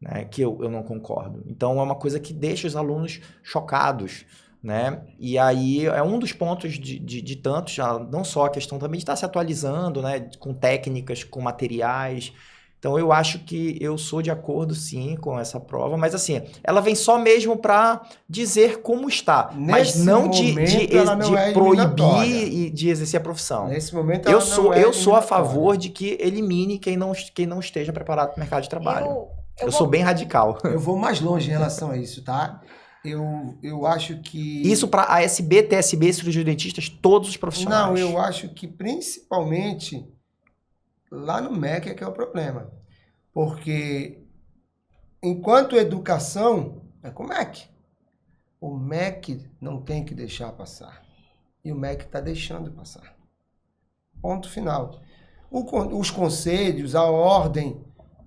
C: né? Que eu não concordo. Então, é uma coisa que deixa os alunos chocados, né? E aí, é um dos pontos de tantos, já, não só a questão também de estar se atualizando, né? Com técnicas, com materiais. Então, eu acho que eu sou de acordo, sim, com essa prova, mas assim, ela vem só mesmo para dizer como está, mas
A: Nesse
C: não
A: momento, ela não é eliminatória.
C: proibir e de exercer a profissão.
A: Nesse momento, ela
C: Eu sou a
A: eliminatória.
C: favor de que elimine quem não esteja preparado para o mercado de trabalho. Eu sou
B: vou-
C: bem radical.
A: Eu vou mais longe em relação a isso, tá? Eu acho que...
C: Isso para ASB, TSB, cirurgia de dentistas, todos os profissionais.
A: Não, eu acho que principalmente lá no MEC é que é o problema. Porque enquanto educação é com o MEC. O MEC não tem que deixar passar. E o MEC está deixando passar. Ponto final. Os conselhos, a ordem...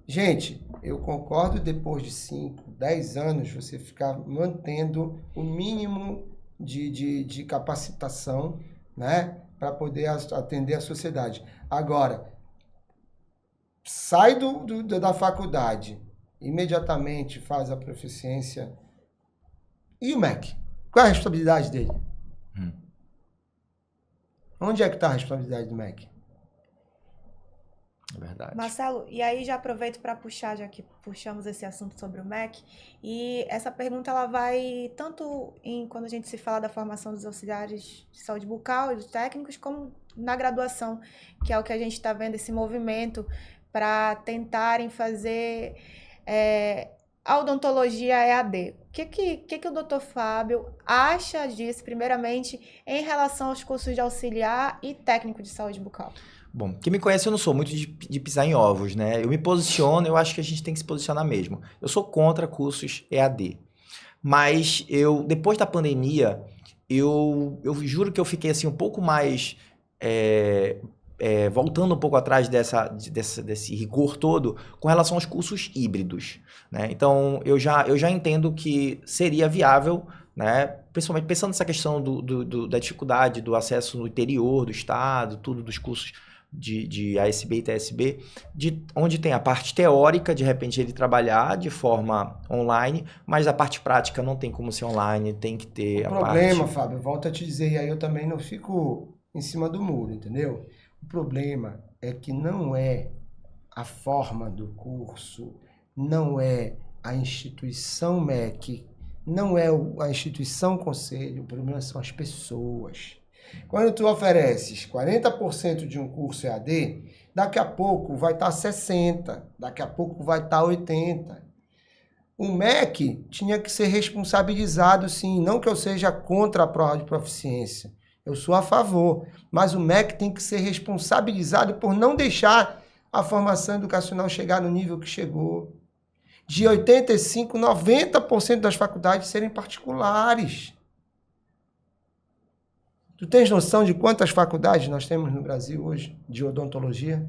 A: Gente, eu concordo depois de 5, 10 anos você ficar mantendo o mínimo de capacitação, né, para poder atender a sociedade. Agora, sai da faculdade, imediatamente faz a proficiência. E o MEC? Qual é a responsabilidade dele? Onde é que está a responsabilidade do MEC?
C: É verdade.
B: Marcelo, e aí já aproveito para puxar, já que puxamos esse assunto sobre o MEC, e essa pergunta ela vai tanto quando a gente se fala da formação dos auxiliares de saúde bucal e dos técnicos, como na graduação, que é o que a gente está vendo, esse movimento para tentarem fazer a odontologia EAD. O que o doutor Fábio acha disso, primeiramente, em relação aos cursos de auxiliar e técnico de saúde bucal?
C: Bom, quem me conhece, eu não sou muito de pisar em ovos, né? Eu me posiciono, eu acho que a gente tem que se posicionar mesmo. Eu sou contra cursos EAD. Mas depois da pandemia, eu juro que eu fiquei assim um pouco mais... voltando um pouco atrás desse rigor todo com relação aos cursos híbridos, né? Então, eu já entendo que seria viável, né? Principalmente pensando nessa questão da dificuldade do acesso no interior do estado, tudo dos cursos de ASB e TSB, onde tem a parte teórica, de repente ele trabalhar de forma online, mas a parte prática não tem como ser online, tem que ter a
A: problema,
C: parte...
A: Fábio, volto a te dizer, e aí eu também não fico em cima do muro, entendeu? O problema é que não é a forma do curso, não é a instituição MEC, não é a instituição conselho, o problema são as pessoas. Quando tu ofereces 40% de um curso EAD, daqui a pouco vai estar 60%, daqui a pouco vai estar 80%. O MEC tinha que ser responsabilizado, sim, não que eu seja contra a prova de proficiência. Eu sou a favor, mas o MEC tem que ser responsabilizado por não deixar a formação educacional chegar no nível que chegou. De 85%, 90% das faculdades serem particulares. Tu tens noção de quantas faculdades nós temos no Brasil hoje de odontologia?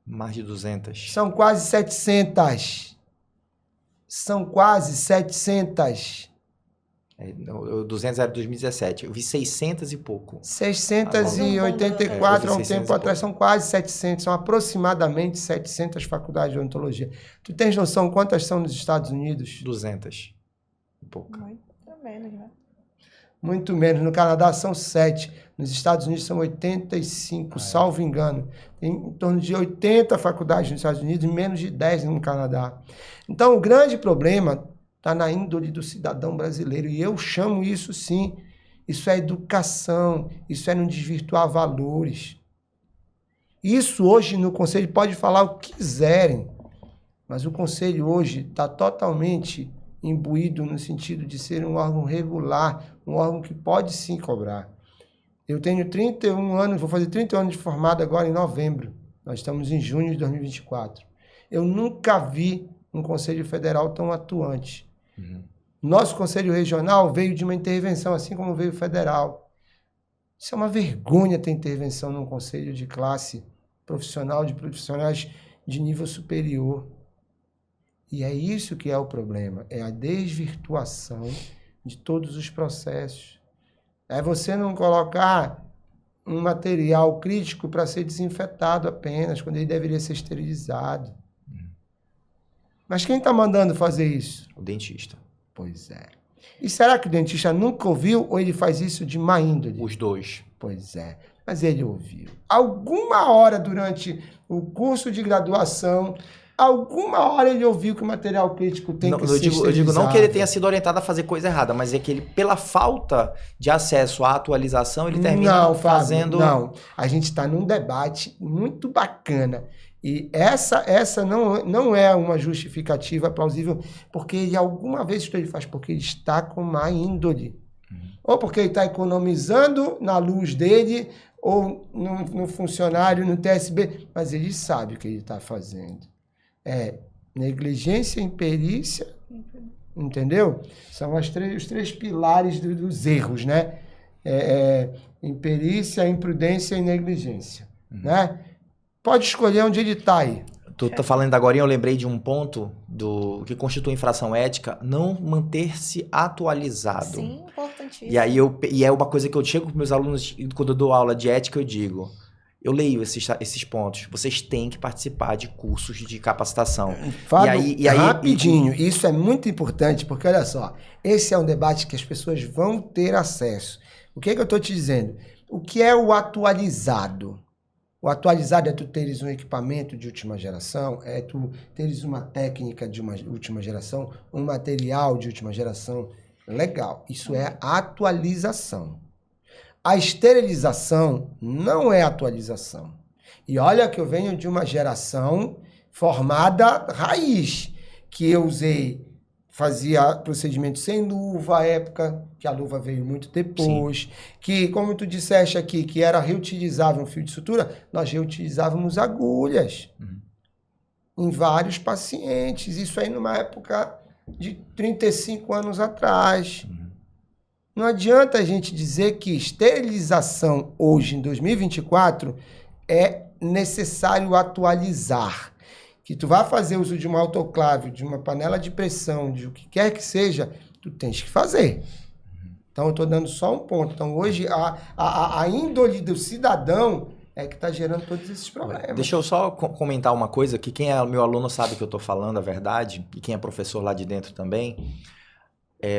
C: Mais de 200.
A: São quase 700. São quase 700.
C: O 200 era de 2017. Eu vi 600 e pouco.
A: 684 há um tempo atrás,
C: pouco.
A: são quase 700, são aproximadamente 700 faculdades de odontologia. Tu tens noção quantas são nos Estados Unidos?
C: 200 e pouco.
B: Muito menos, né?
A: Muito menos. No Canadá são 7. Nos Estados Unidos são 85, salvo engano. Tem em torno de 80 faculdades nos Estados Unidos e menos de 10 no Canadá. Então, o grande problema está na índole do cidadão brasileiro. E eu chamo isso, sim, Isso é educação, isso é não desvirtuar valores. Isso hoje no Conselho pode falar o que quiserem, mas o Conselho hoje está totalmente imbuído no sentido de ser um órgão regular, um órgão que pode sim cobrar. Eu tenho 31 anos, vou fazer 31 anos de formado agora em novembro. Nós estamos em junho de 2024. Eu nunca vi um Conselho Federal tão atuante. Nosso Conselho Regional veio de uma intervenção, assim como veio o Federal. Isso é uma vergonha ter intervenção num Conselho de classe profissional, de profissionais de nível superior. E é isso que é o problema, é a desvirtuação de todos os processos. É você não colocar um material crítico para ser desinfetado apenas, quando ele deveria ser esterilizado. Mas quem está mandando fazer isso?
C: O dentista.
A: Pois é. E será que o dentista nunca ouviu ou ele faz isso de má índole?
C: Os dois.
A: Pois é, mas ele ouviu. Alguma hora durante o curso de graduação, alguma hora ele ouviu que o material crítico tem que ser esterilizado.
C: Eu digo não que ele tenha sido orientado a fazer coisa errada, mas é que ele, pela falta de acesso à atualização, ele termina fazendo...
A: Não, a gente está num debate muito bacana. E essa não é uma justificativa plausível, porque ele alguma vez isso ele faz porque ele está com má índole. Ou porque ele está economizando na luz dele, ou no funcionário, no TSB, mas ele sabe o que ele está fazendo. É negligência, imperícia, entendeu? São os três pilares dos erros, né? Imperícia, imprudência e negligência, né? Pode escolher onde ele está aí.
C: Tu tá falando agora, eu lembrei de um ponto que constitui infração ética, não manter-se atualizado.
B: Sim, importantíssimo.
C: E aí e é uma coisa que eu chego com meus alunos, quando eu dou aula de ética, eu digo, eu leio esses pontos, vocês têm que participar de cursos de capacitação.
A: Fábio, rapidinho, isso é muito importante, porque olha só, esse é um debate que as pessoas vão ter acesso. O que eu estou te dizendo? O que é o atualizado? O atualizado é tu teres um equipamento de última geração, é tu teres uma técnica de uma última geração, um material de última geração. Legal, isso é atualização. A esterilização não é atualização. E olha que eu venho de uma geração formada raiz, que eu fazia procedimento sem luva à época, que a luva veio muito depois, sim, que, como tu disseste aqui, que era reutilizável um fio de sutura, nós reutilizávamos agulhas em vários pacientes, isso aí numa época de 35 anos atrás. Não adianta a gente dizer que esterilização hoje, em 2024, é necessário atualizar. Que tu vai fazer uso de uma autoclave, de uma panela de pressão, de o que quer que seja, tu tens que fazer. Então, eu estou dando só um ponto. Então, hoje, a índole do cidadão é que está gerando todos esses problemas.
C: Deixa eu só comentar uma coisa, que quem é meu aluno sabe que eu estou falando a verdade, e quem é professor lá de dentro também.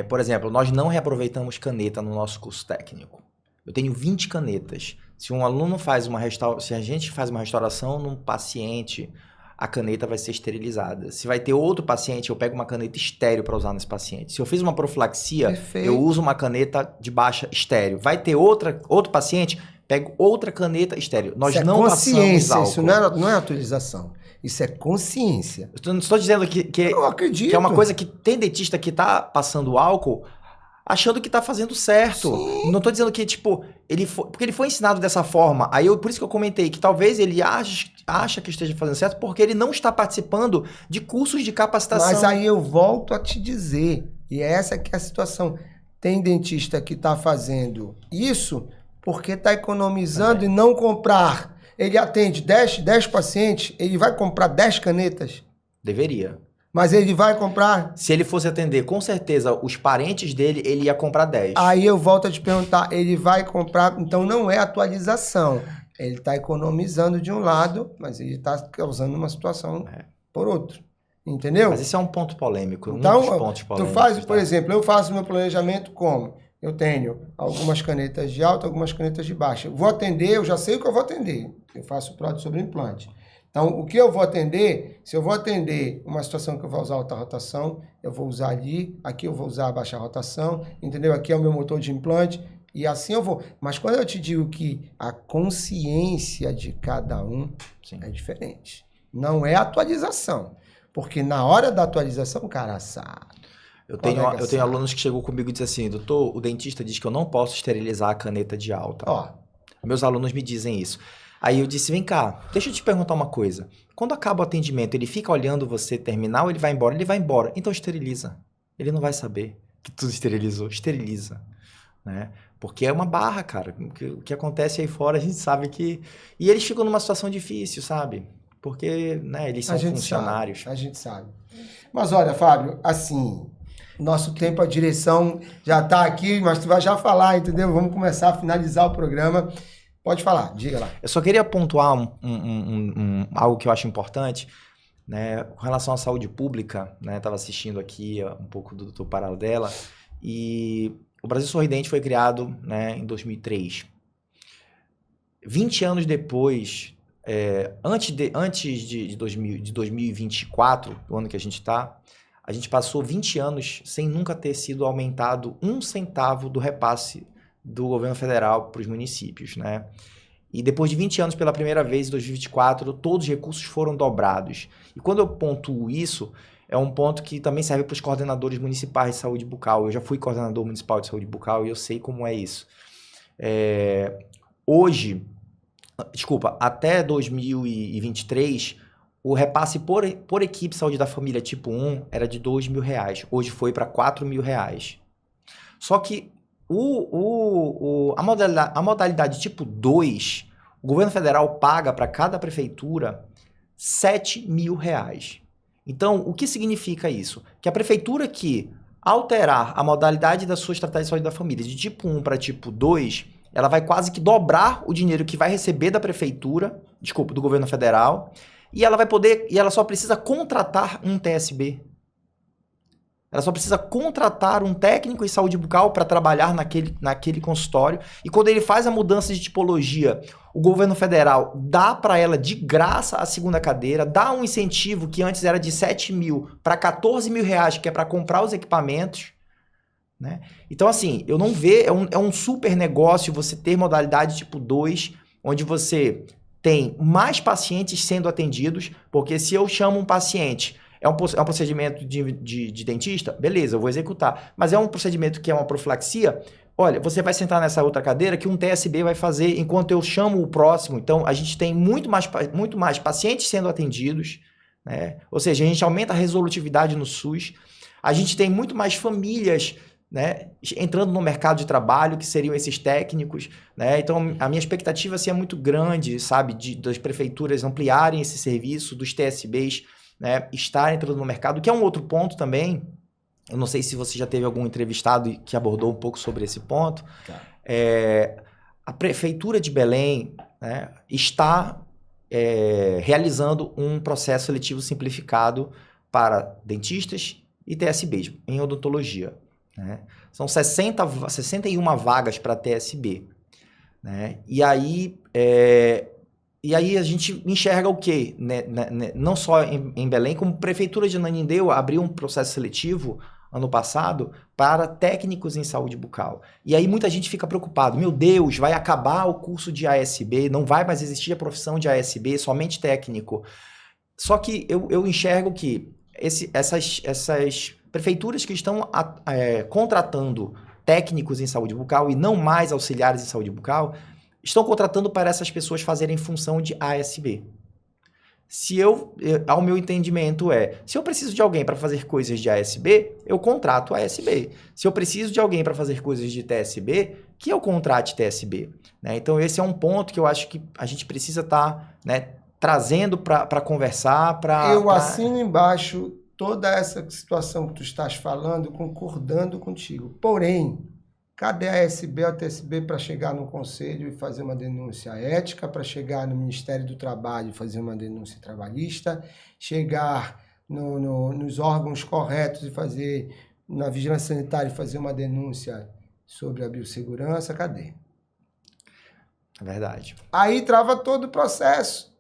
C: Por exemplo, nós não reaproveitamos caneta no nosso curso técnico. Eu tenho 20 canetas. Se um aluno se a gente faz uma restauração num paciente, a caneta vai ser esterilizada. Se vai ter outro paciente, eu pego uma caneta estéril para usar nesse paciente. Se eu fiz uma profilaxia, perfeito, eu uso uma caneta de baixa estéril. Vai ter outro paciente, pego outra caneta estéril. Nós
A: isso
C: não
A: é
C: passamos álcool.
A: Isso não é autorização. Isso é consciência.
C: Eu não estou dizendo
A: eu acredito.
C: Que é uma coisa que tem dentista que está passando álcool achando que está fazendo certo. Sim. Não estou dizendo que, porque ele foi ensinado dessa forma. Por isso que eu comentei que talvez ele acha que esteja fazendo certo porque ele não está participando de cursos de capacitação.
A: Mas aí eu volto a te dizer, e essa que é a situação. Tem dentista que está fazendo isso porque está economizando e não comprar. Ele atende 10 pacientes, ele vai comprar 10 canetas?
C: Deveria.
A: Mas ele vai comprar?
C: Se ele fosse atender, com certeza, os parentes dele, ele ia comprar 10.
A: Aí eu volto a te perguntar, ele vai comprar... Então não é atualização. Ele está economizando de um lado, mas ele está causando uma situação por outro. Entendeu?
C: Mas esse é um ponto polêmico.
A: Então,
C: muitos pontos polêmicos.
A: Tu faz, por exemplo, eu faço meu planejamento como? Eu tenho algumas canetas de alta, algumas canetas de baixa. Eu vou atender, eu já sei o que eu vou atender. Eu faço prótese sobre implante. Então, o que eu vou atender, se eu vou atender uma situação que eu vou usar alta rotação, eu vou usar ali, aqui eu vou usar a baixa rotação, entendeu? Aqui é o meu motor de implante, e assim eu vou. Mas quando eu te digo que a consciência de cada um
C: Sim.
A: é diferente. Não é atualização. Porque na hora da atualização, o cara sabe.
C: Eu tenho alunos que chegou comigo e dizem assim, doutor, o dentista diz que eu não posso esterilizar a caneta de alta.
A: Ó,
C: Meus alunos me dizem isso. Aí eu disse, vem cá, deixa eu te perguntar uma coisa. Quando acaba o atendimento, ele fica olhando você terminar ou ele vai embora? Ele vai embora. Então esteriliza. Ele não vai saber que tu esterilizou. Esteriliza. Né? Porque é uma barra, cara. O que acontece aí fora, a gente sabe que... E eles ficam numa situação difícil, sabe? Porque, né, eles são funcionários.
A: A gente sabe. Mas olha, Fábio, assim, nosso tempo, a direção já está aqui, mas tu vai já falar, entendeu? Vamos começar a finalizar o programa. Pode falar, diga lá.
C: Eu só queria pontuar algo que eu acho importante, né, com relação à saúde pública, né? Estava assistindo aqui um pouco do Dr. Paradela, e o Brasil Sorridente foi criado, né, em 2003. 20 anos depois, antes de 2024, o ano que a gente passou 20 anos sem nunca ter sido aumentado 1 centavo do repasse do governo federal para os municípios, né? E depois de 20 anos, pela primeira vez, em 2024, todos os recursos foram dobrados. E quando eu pontuo isso, é um ponto que também serve para os coordenadores municipais de saúde bucal. Eu já fui coordenador municipal de saúde bucal e eu sei como é isso. Até 2023, o repasse por equipe saúde da família tipo 1 era de R$2.000. Hoje foi para R$4.000. Só que a modalidade tipo 2, o governo federal paga para cada prefeitura R$7.000. Então, o que significa isso? Que a prefeitura que alterar a modalidade da sua estratégia de saúde da família de tipo 1 para tipo 2, ela vai quase que dobrar o dinheiro que vai receber da prefeitura, do governo federal, e ela só precisa contratar um TSB. Ela só precisa contratar um técnico em saúde bucal para trabalhar naquele consultório. E quando ele faz a mudança de tipologia, o governo federal dá para ela de graça a segunda cadeira, dá um incentivo que antes era de R$7.000 para R$14.000, que é para comprar os equipamentos. Né? Então, assim, eu não vejo... É um super negócio você ter modalidade tipo 2, onde você tem mais pacientes sendo atendidos, porque se eu chamo um paciente... É um procedimento de dentista? Beleza, eu vou executar. Mas é um procedimento que é uma profilaxia? Olha, você vai sentar nessa outra cadeira que um TSB vai fazer enquanto eu chamo o próximo. Então, a gente tem muito mais pacientes sendo atendidos, né? Ou seja, a gente aumenta a resolutividade no SUS. A gente tem muito mais famílias, né, entrando no mercado de trabalho, que seriam esses técnicos, né? Então, a minha expectativa assim, é muito grande, sabe? Das prefeituras ampliarem esse serviço, dos TSBs, né, estar entrando no mercado, que é um outro ponto também. Eu não sei se você já teve algum entrevistado que abordou um pouco sobre esse ponto. Tá. A Prefeitura de Belém, né, está realizando um processo seletivo simplificado para dentistas e TSBs em odontologia. Né? São 61 vagas para TSB. Né? E aí a gente enxerga o quê? Não só em Belém, como a Prefeitura de Ananindeua abriu um processo seletivo ano passado para técnicos em saúde bucal. E aí muita gente fica preocupado. Meu Deus, vai acabar o curso de ASB, não vai mais existir a profissão de ASB, somente técnico. Só que eu enxergo que essas prefeituras que estão contratando técnicos em saúde bucal e não mais auxiliares em saúde bucal, estão contratando para essas pessoas fazerem função de ASB. Ao meu entendimento se eu preciso de alguém para fazer coisas de ASB, eu contrato ASB. Se eu preciso de alguém para fazer coisas de TSB, que eu contrate TSB. Né? Então esse é um ponto que eu acho que a gente precisa estar trazendo para conversar.
A: Eu assino embaixo toda essa situação que tu estás falando, concordando contigo. Porém, cadê a ASB ou a TSB para chegar no conselho e fazer uma denúncia ética, para chegar no Ministério do Trabalho e fazer uma denúncia trabalhista, chegar nos órgãos corretos e fazer, na vigilância sanitária, e fazer uma denúncia sobre a biossegurança? Cadê?
C: É verdade.
A: Aí trava todo o processo.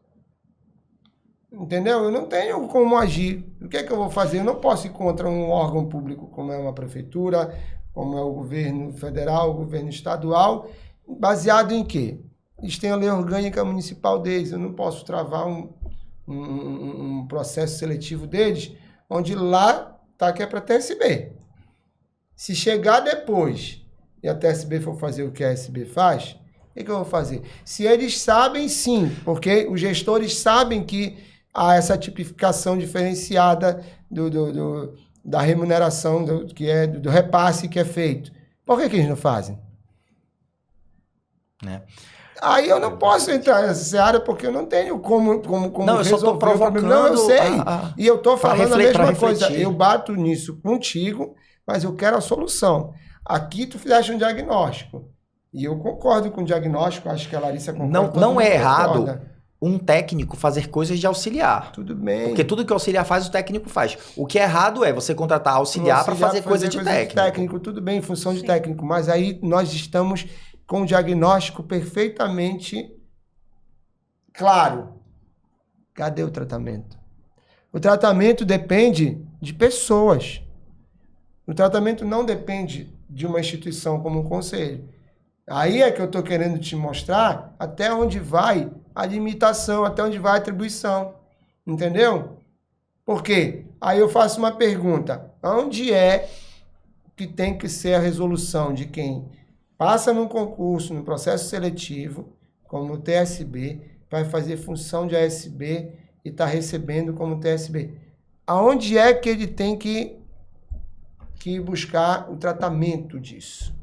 A: Entendeu? Eu não tenho como agir. O que é que eu vou fazer? Eu não posso ir contra um órgão público como é uma prefeitura, como é o governo federal, o governo estadual, baseado em quê? Eles têm a lei orgânica municipal deles, eu não posso travar um processo seletivo deles, onde lá está que é para TSB. Se chegar depois e a TSB for fazer o que a SB faz, o que eu vou fazer? Se eles sabem, sim, porque os gestores sabem que há essa tipificação diferenciada da remuneração, do repasse que é feito. Por que eles não fazem? Aí eu não posso entrar nessa seara porque eu não tenho como
C: não, eu só estou provocando.
A: Não, eu sei. E eu estou falando a mesma coisa. Eu bato nisso contigo, mas eu quero a solução. Aqui tu fizeste um diagnóstico. E eu concordo com o diagnóstico, acho que a Larissa concorda.
C: Não é errado um técnico fazer coisas de auxiliar.
A: Tudo bem.
C: Porque tudo que o auxiliar faz, o técnico faz. O que é errado é você contratar auxiliar para fazer coisa de técnico.
A: Tudo bem, em função de técnico. Mas aí nós estamos com o diagnóstico perfeitamente claro. Cadê o tratamento? O tratamento depende de pessoas. O tratamento não depende de uma instituição como um conselho. Aí é que eu estou querendo te mostrar até onde vai a limitação, até onde vai a atribuição. Entendeu? Por quê? Aí eu faço uma pergunta. Onde é que tem que ser a resolução de quem passa num concurso, num processo seletivo, como o TSB, vai fazer função de ASB e está recebendo como TSB? Aonde é que ele tem que buscar o tratamento disso?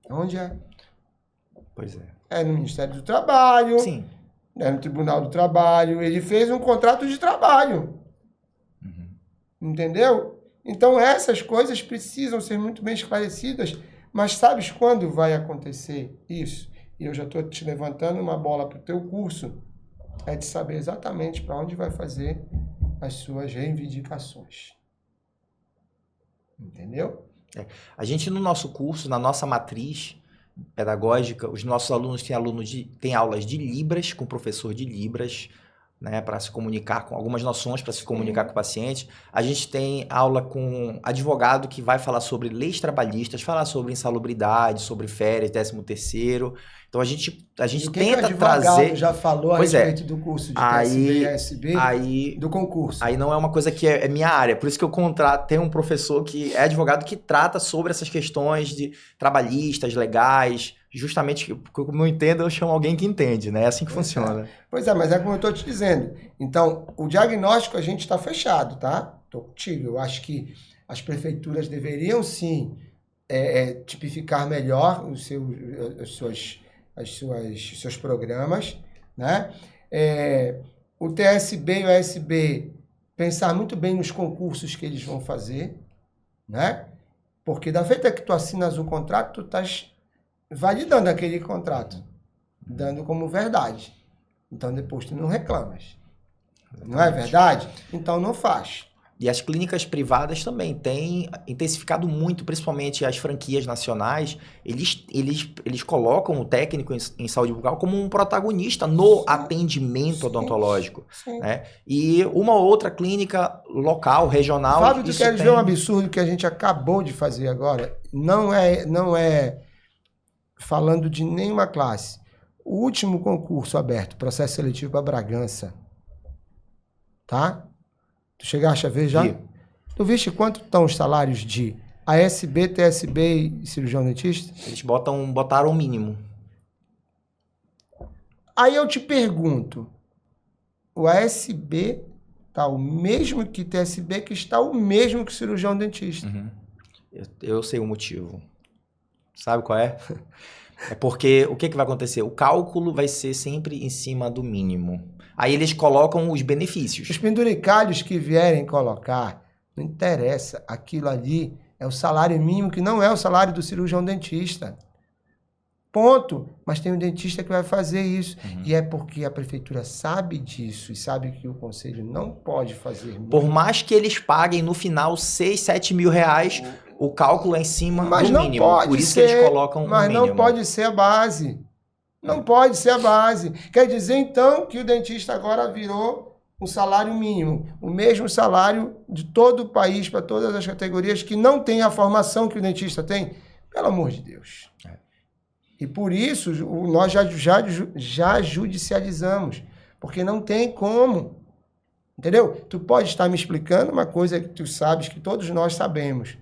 A: Onde é?
C: Pois é.
A: É no Ministério do Trabalho.
C: Sim.
A: É no Tribunal do Trabalho. Ele fez um contrato de trabalho. Entendeu? Então, essas coisas precisam ser muito bem esclarecidas. Mas sabes quando vai acontecer isso? E eu já estou te levantando uma bola para o teu curso. É de saber exatamente para onde vai fazer as suas reivindicações. Entendeu?
C: A gente, no nosso curso, na nossa matriz pedagógica, os nossos alunos têm aulas de Libras, com professor de Libras, né, para se comunicar com algumas noções, para se comunicar com o paciente. A gente tem aula com advogado que vai falar sobre leis trabalhistas, falar sobre insalubridade, sobre férias, 13º. Então, a gente tenta trazer...
A: já falou a respeito do curso de TSB e ASB, do concurso.
C: Aí não é uma coisa que é minha área. Por isso que eu tenho um professor que é advogado que trata sobre essas questões de trabalhistas, legais. Justamente, como eu entendo, eu chamo alguém que entende, né? É assim que funciona.
A: Pois é, mas é como eu estou te dizendo. Então, o diagnóstico a gente está fechado, tá? Estou contigo. Eu acho que as prefeituras deveriam, sim, tipificar melhor os seus programas, né? O TSB e o ASB pensar muito bem nos concursos que eles vão fazer, né? Porque da feita que tu assinas um contrato, tu estás validando aquele contrato, dando como verdade. Então, depois tu não reclamas. Exatamente. Não é verdade? Então, não faz.
C: E as clínicas privadas também têm intensificado muito, principalmente as franquias nacionais. Eles colocam o técnico em saúde bucal como um protagonista no atendimento odontológico.
A: Sim.
C: Né? E uma ou outra clínica local, regional...
A: Fábio, tu queres ver um absurdo que a gente acabou de fazer agora? Não é falando de nenhuma classe. O último concurso aberto, processo seletivo para Bragança, tá? Tu chegaste a ver já?
C: Vi.
A: Tu viste quanto estão os salários de ASB, TSB e cirurgião dentista?
C: Eles botaram o mínimo.
A: Aí eu te pergunto, o ASB está o mesmo que TSB, que está o mesmo que cirurgião dentista.
C: Uhum. Eu sei o motivo. Sabe qual é? É porque o que vai acontecer? O cálculo vai ser sempre em cima do mínimo. Aí eles colocam os benefícios.
A: Os penduricalhos que vierem colocar, não interessa. Aquilo ali é o salário mínimo, que não é o salário do cirurgião dentista. Ponto. Mas tem um dentista que vai fazer isso. Uhum. E é porque a prefeitura sabe disso e sabe que o conselho não pode fazer.
C: Por mais que eles paguem no final 6, 7 mil reais... O cálculo é em cima do mínimo, por isso que eles colocam o mínimo.
A: Mas não pode ser a base. Não pode ser a base. Quer dizer, então, que o dentista agora virou um salário mínimo, o mesmo salário de todo o país, para todas as categorias que não tem a formação que o dentista tem, pelo amor de Deus. E por isso, nós já judicializamos, porque não tem como. Entendeu? Tu pode estar me explicando uma coisa que tu sabes, que todos nós sabemos.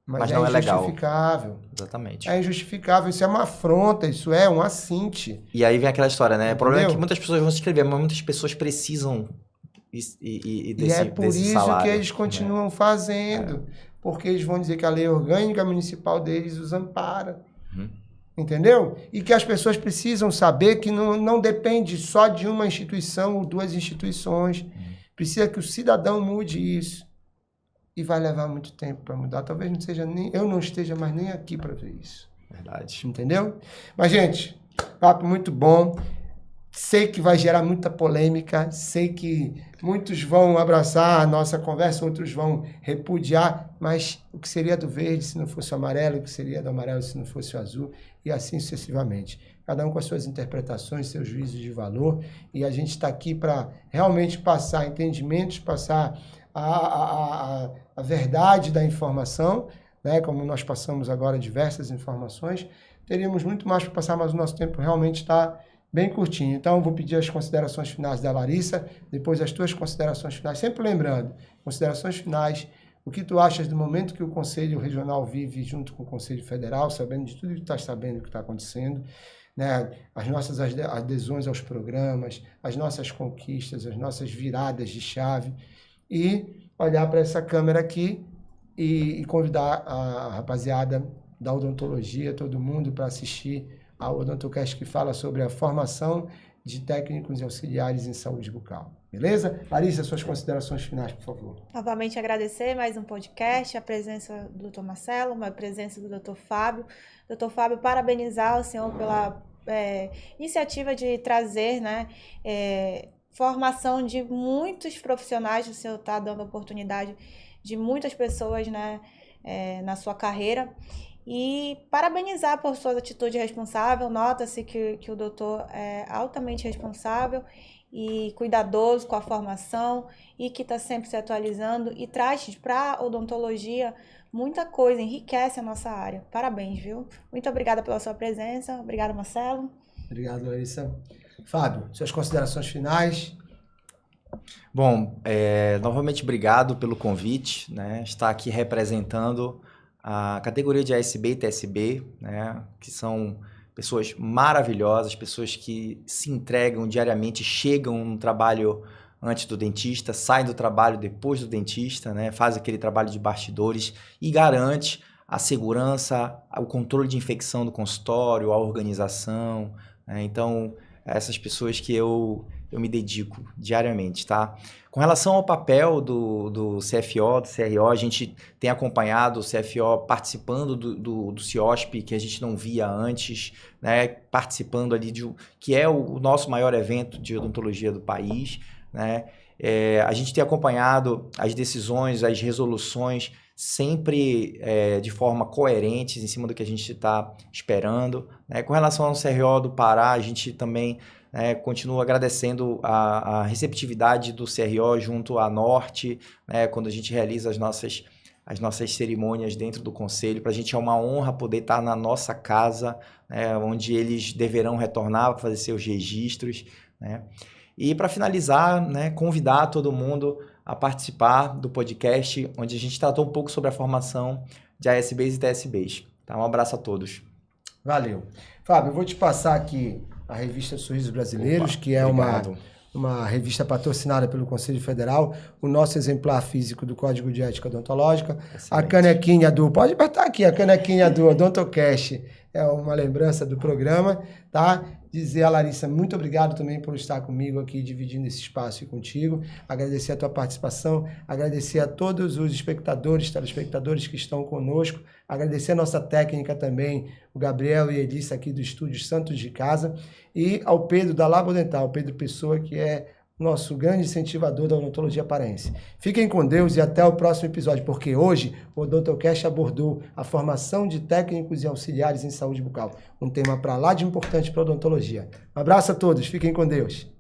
A: Mas
C: não é legal.
A: Injustificável.
C: Exatamente.
A: É injustificável, isso é uma afronta, isso é um assinte.
C: E aí vem aquela história, né?
A: Entendeu?
C: O problema é que muitas pessoas vão se inscrever, mas muitas pessoas precisam
A: E é por
C: desse
A: isso
C: salário,
A: que eles continuam fazendo. Porque eles vão dizer que a lei orgânica municipal deles os ampara. Entendeu? E que as pessoas precisam saber que não depende só de uma instituição ou duas instituições. Precisa que o cidadão mude isso. E vai levar muito tempo para mudar. Talvez eu não esteja mais nem aqui para ver isso.
C: Verdade.
A: Entendeu? Mas, gente, papo muito bom. Sei que vai gerar muita polêmica. Sei que muitos vão abraçar a nossa conversa, outros vão repudiar. Mas o que seria do verde se não fosse o amarelo? O que seria do amarelo se não fosse o azul? E assim sucessivamente. Cada um com as suas interpretações, seus juízos de valor. E a gente está aqui para realmente passar entendimentos, passar a verdade da informação, né? Como nós passamos agora diversas informações. Teríamos muito mais para passar, mas o nosso tempo realmente está bem curtinho. Então, eu vou pedir as considerações finais da Larissa, depois as tuas considerações finais. Sempre lembrando, considerações finais, o que tu achas do momento que o Conselho Regional vive junto com o Conselho Federal, sabendo de tudo que tu estás sabendo que está acontecendo, né? As nossas adesões aos programas, as nossas conquistas, as nossas viradas de chave, e olhar para essa câmera aqui e convidar a rapaziada da odontologia, todo mundo, para assistir ao Odontocast, que fala sobre a formação de técnicos e auxiliares em saúde bucal. Beleza? Larissa, suas considerações finais, por favor.
B: Novamente agradecer mais um podcast, a presença do Dr. Marcelo, a presença do Dr. Fábio. Dr. Fábio, parabenizar o senhor pela iniciativa de trazer, né, formação de muitos profissionais. O senhor está dando oportunidade de muitas pessoas, né, na sua carreira. E parabenizar por sua atitude responsável. Nota-se que o doutor é altamente responsável e cuidadoso com a formação e que está sempre se atualizando e traz para a odontologia muita coisa, enriquece a nossa área. Parabéns, viu? Muito obrigada pela sua presença. Obrigada, Marcelo.
A: Obrigado, Larissa. Fábio, suas considerações finais.
C: Bom, novamente obrigado pelo convite, né? Estar aqui representando a categoria de ASB e TSB, né? Que são pessoas maravilhosas, pessoas que se entregam diariamente, chegam no trabalho antes do dentista, saem do trabalho depois do dentista, né? Faz aquele trabalho de bastidores e garante a segurança, o controle de infecção do consultório, a organização, né? Então, essas pessoas que eu me dedico diariamente, tá? Com relação ao papel do CFO, do CRO, a gente tem acompanhado o CFO participando do CIOSP, que a gente não via antes, né? Participando ali que é o nosso maior evento de odontologia do país, né? A gente tem acompanhado as decisões, as resoluções, sempre de forma coerente, em cima do que a gente está esperando, né? Com relação ao CRO do Pará, a gente também continuo agradecendo a receptividade do CRO junto à Norte, né, quando a gente realiza as nossas cerimônias dentro do Conselho. Para a gente é uma honra poder estar na nossa casa, né, onde eles deverão retornar para fazer seus registros, né. E para finalizar, né, convidar todo mundo a participar do podcast, onde a gente tratou um pouco sobre a formação de ASBs e TSBs. Tá? Um abraço a todos.
A: Valeu. Fábio, eu vou te passar aqui a revista Sorrisos Brasileiros, que é uma revista patrocinada pelo Conselho Federal, o nosso exemplar físico do Código de Ética Odontológica, excelente. A canequinha pode botar aqui, a canequinha do Odontocast, é uma lembrança do programa, tá? Dizer a Larissa, muito obrigado também por estar comigo aqui, dividindo esse espaço contigo, agradecer a tua participação, agradecer a todos os espectadores, telespectadores que estão conosco, agradecer a nossa técnica também, o Gabriel e a Elissa aqui do Estúdio Santos de Casa, e ao Pedro da Labodental, Pedro Pessoa, que é nosso grande incentivador da odontologia paraense. Fiquem com Deus e até o próximo episódio, porque hoje o Odontocast abordou a formação de técnicos e auxiliares em saúde bucal, um tema para lá de importante para a odontologia. Um abraço a todos, fiquem com Deus.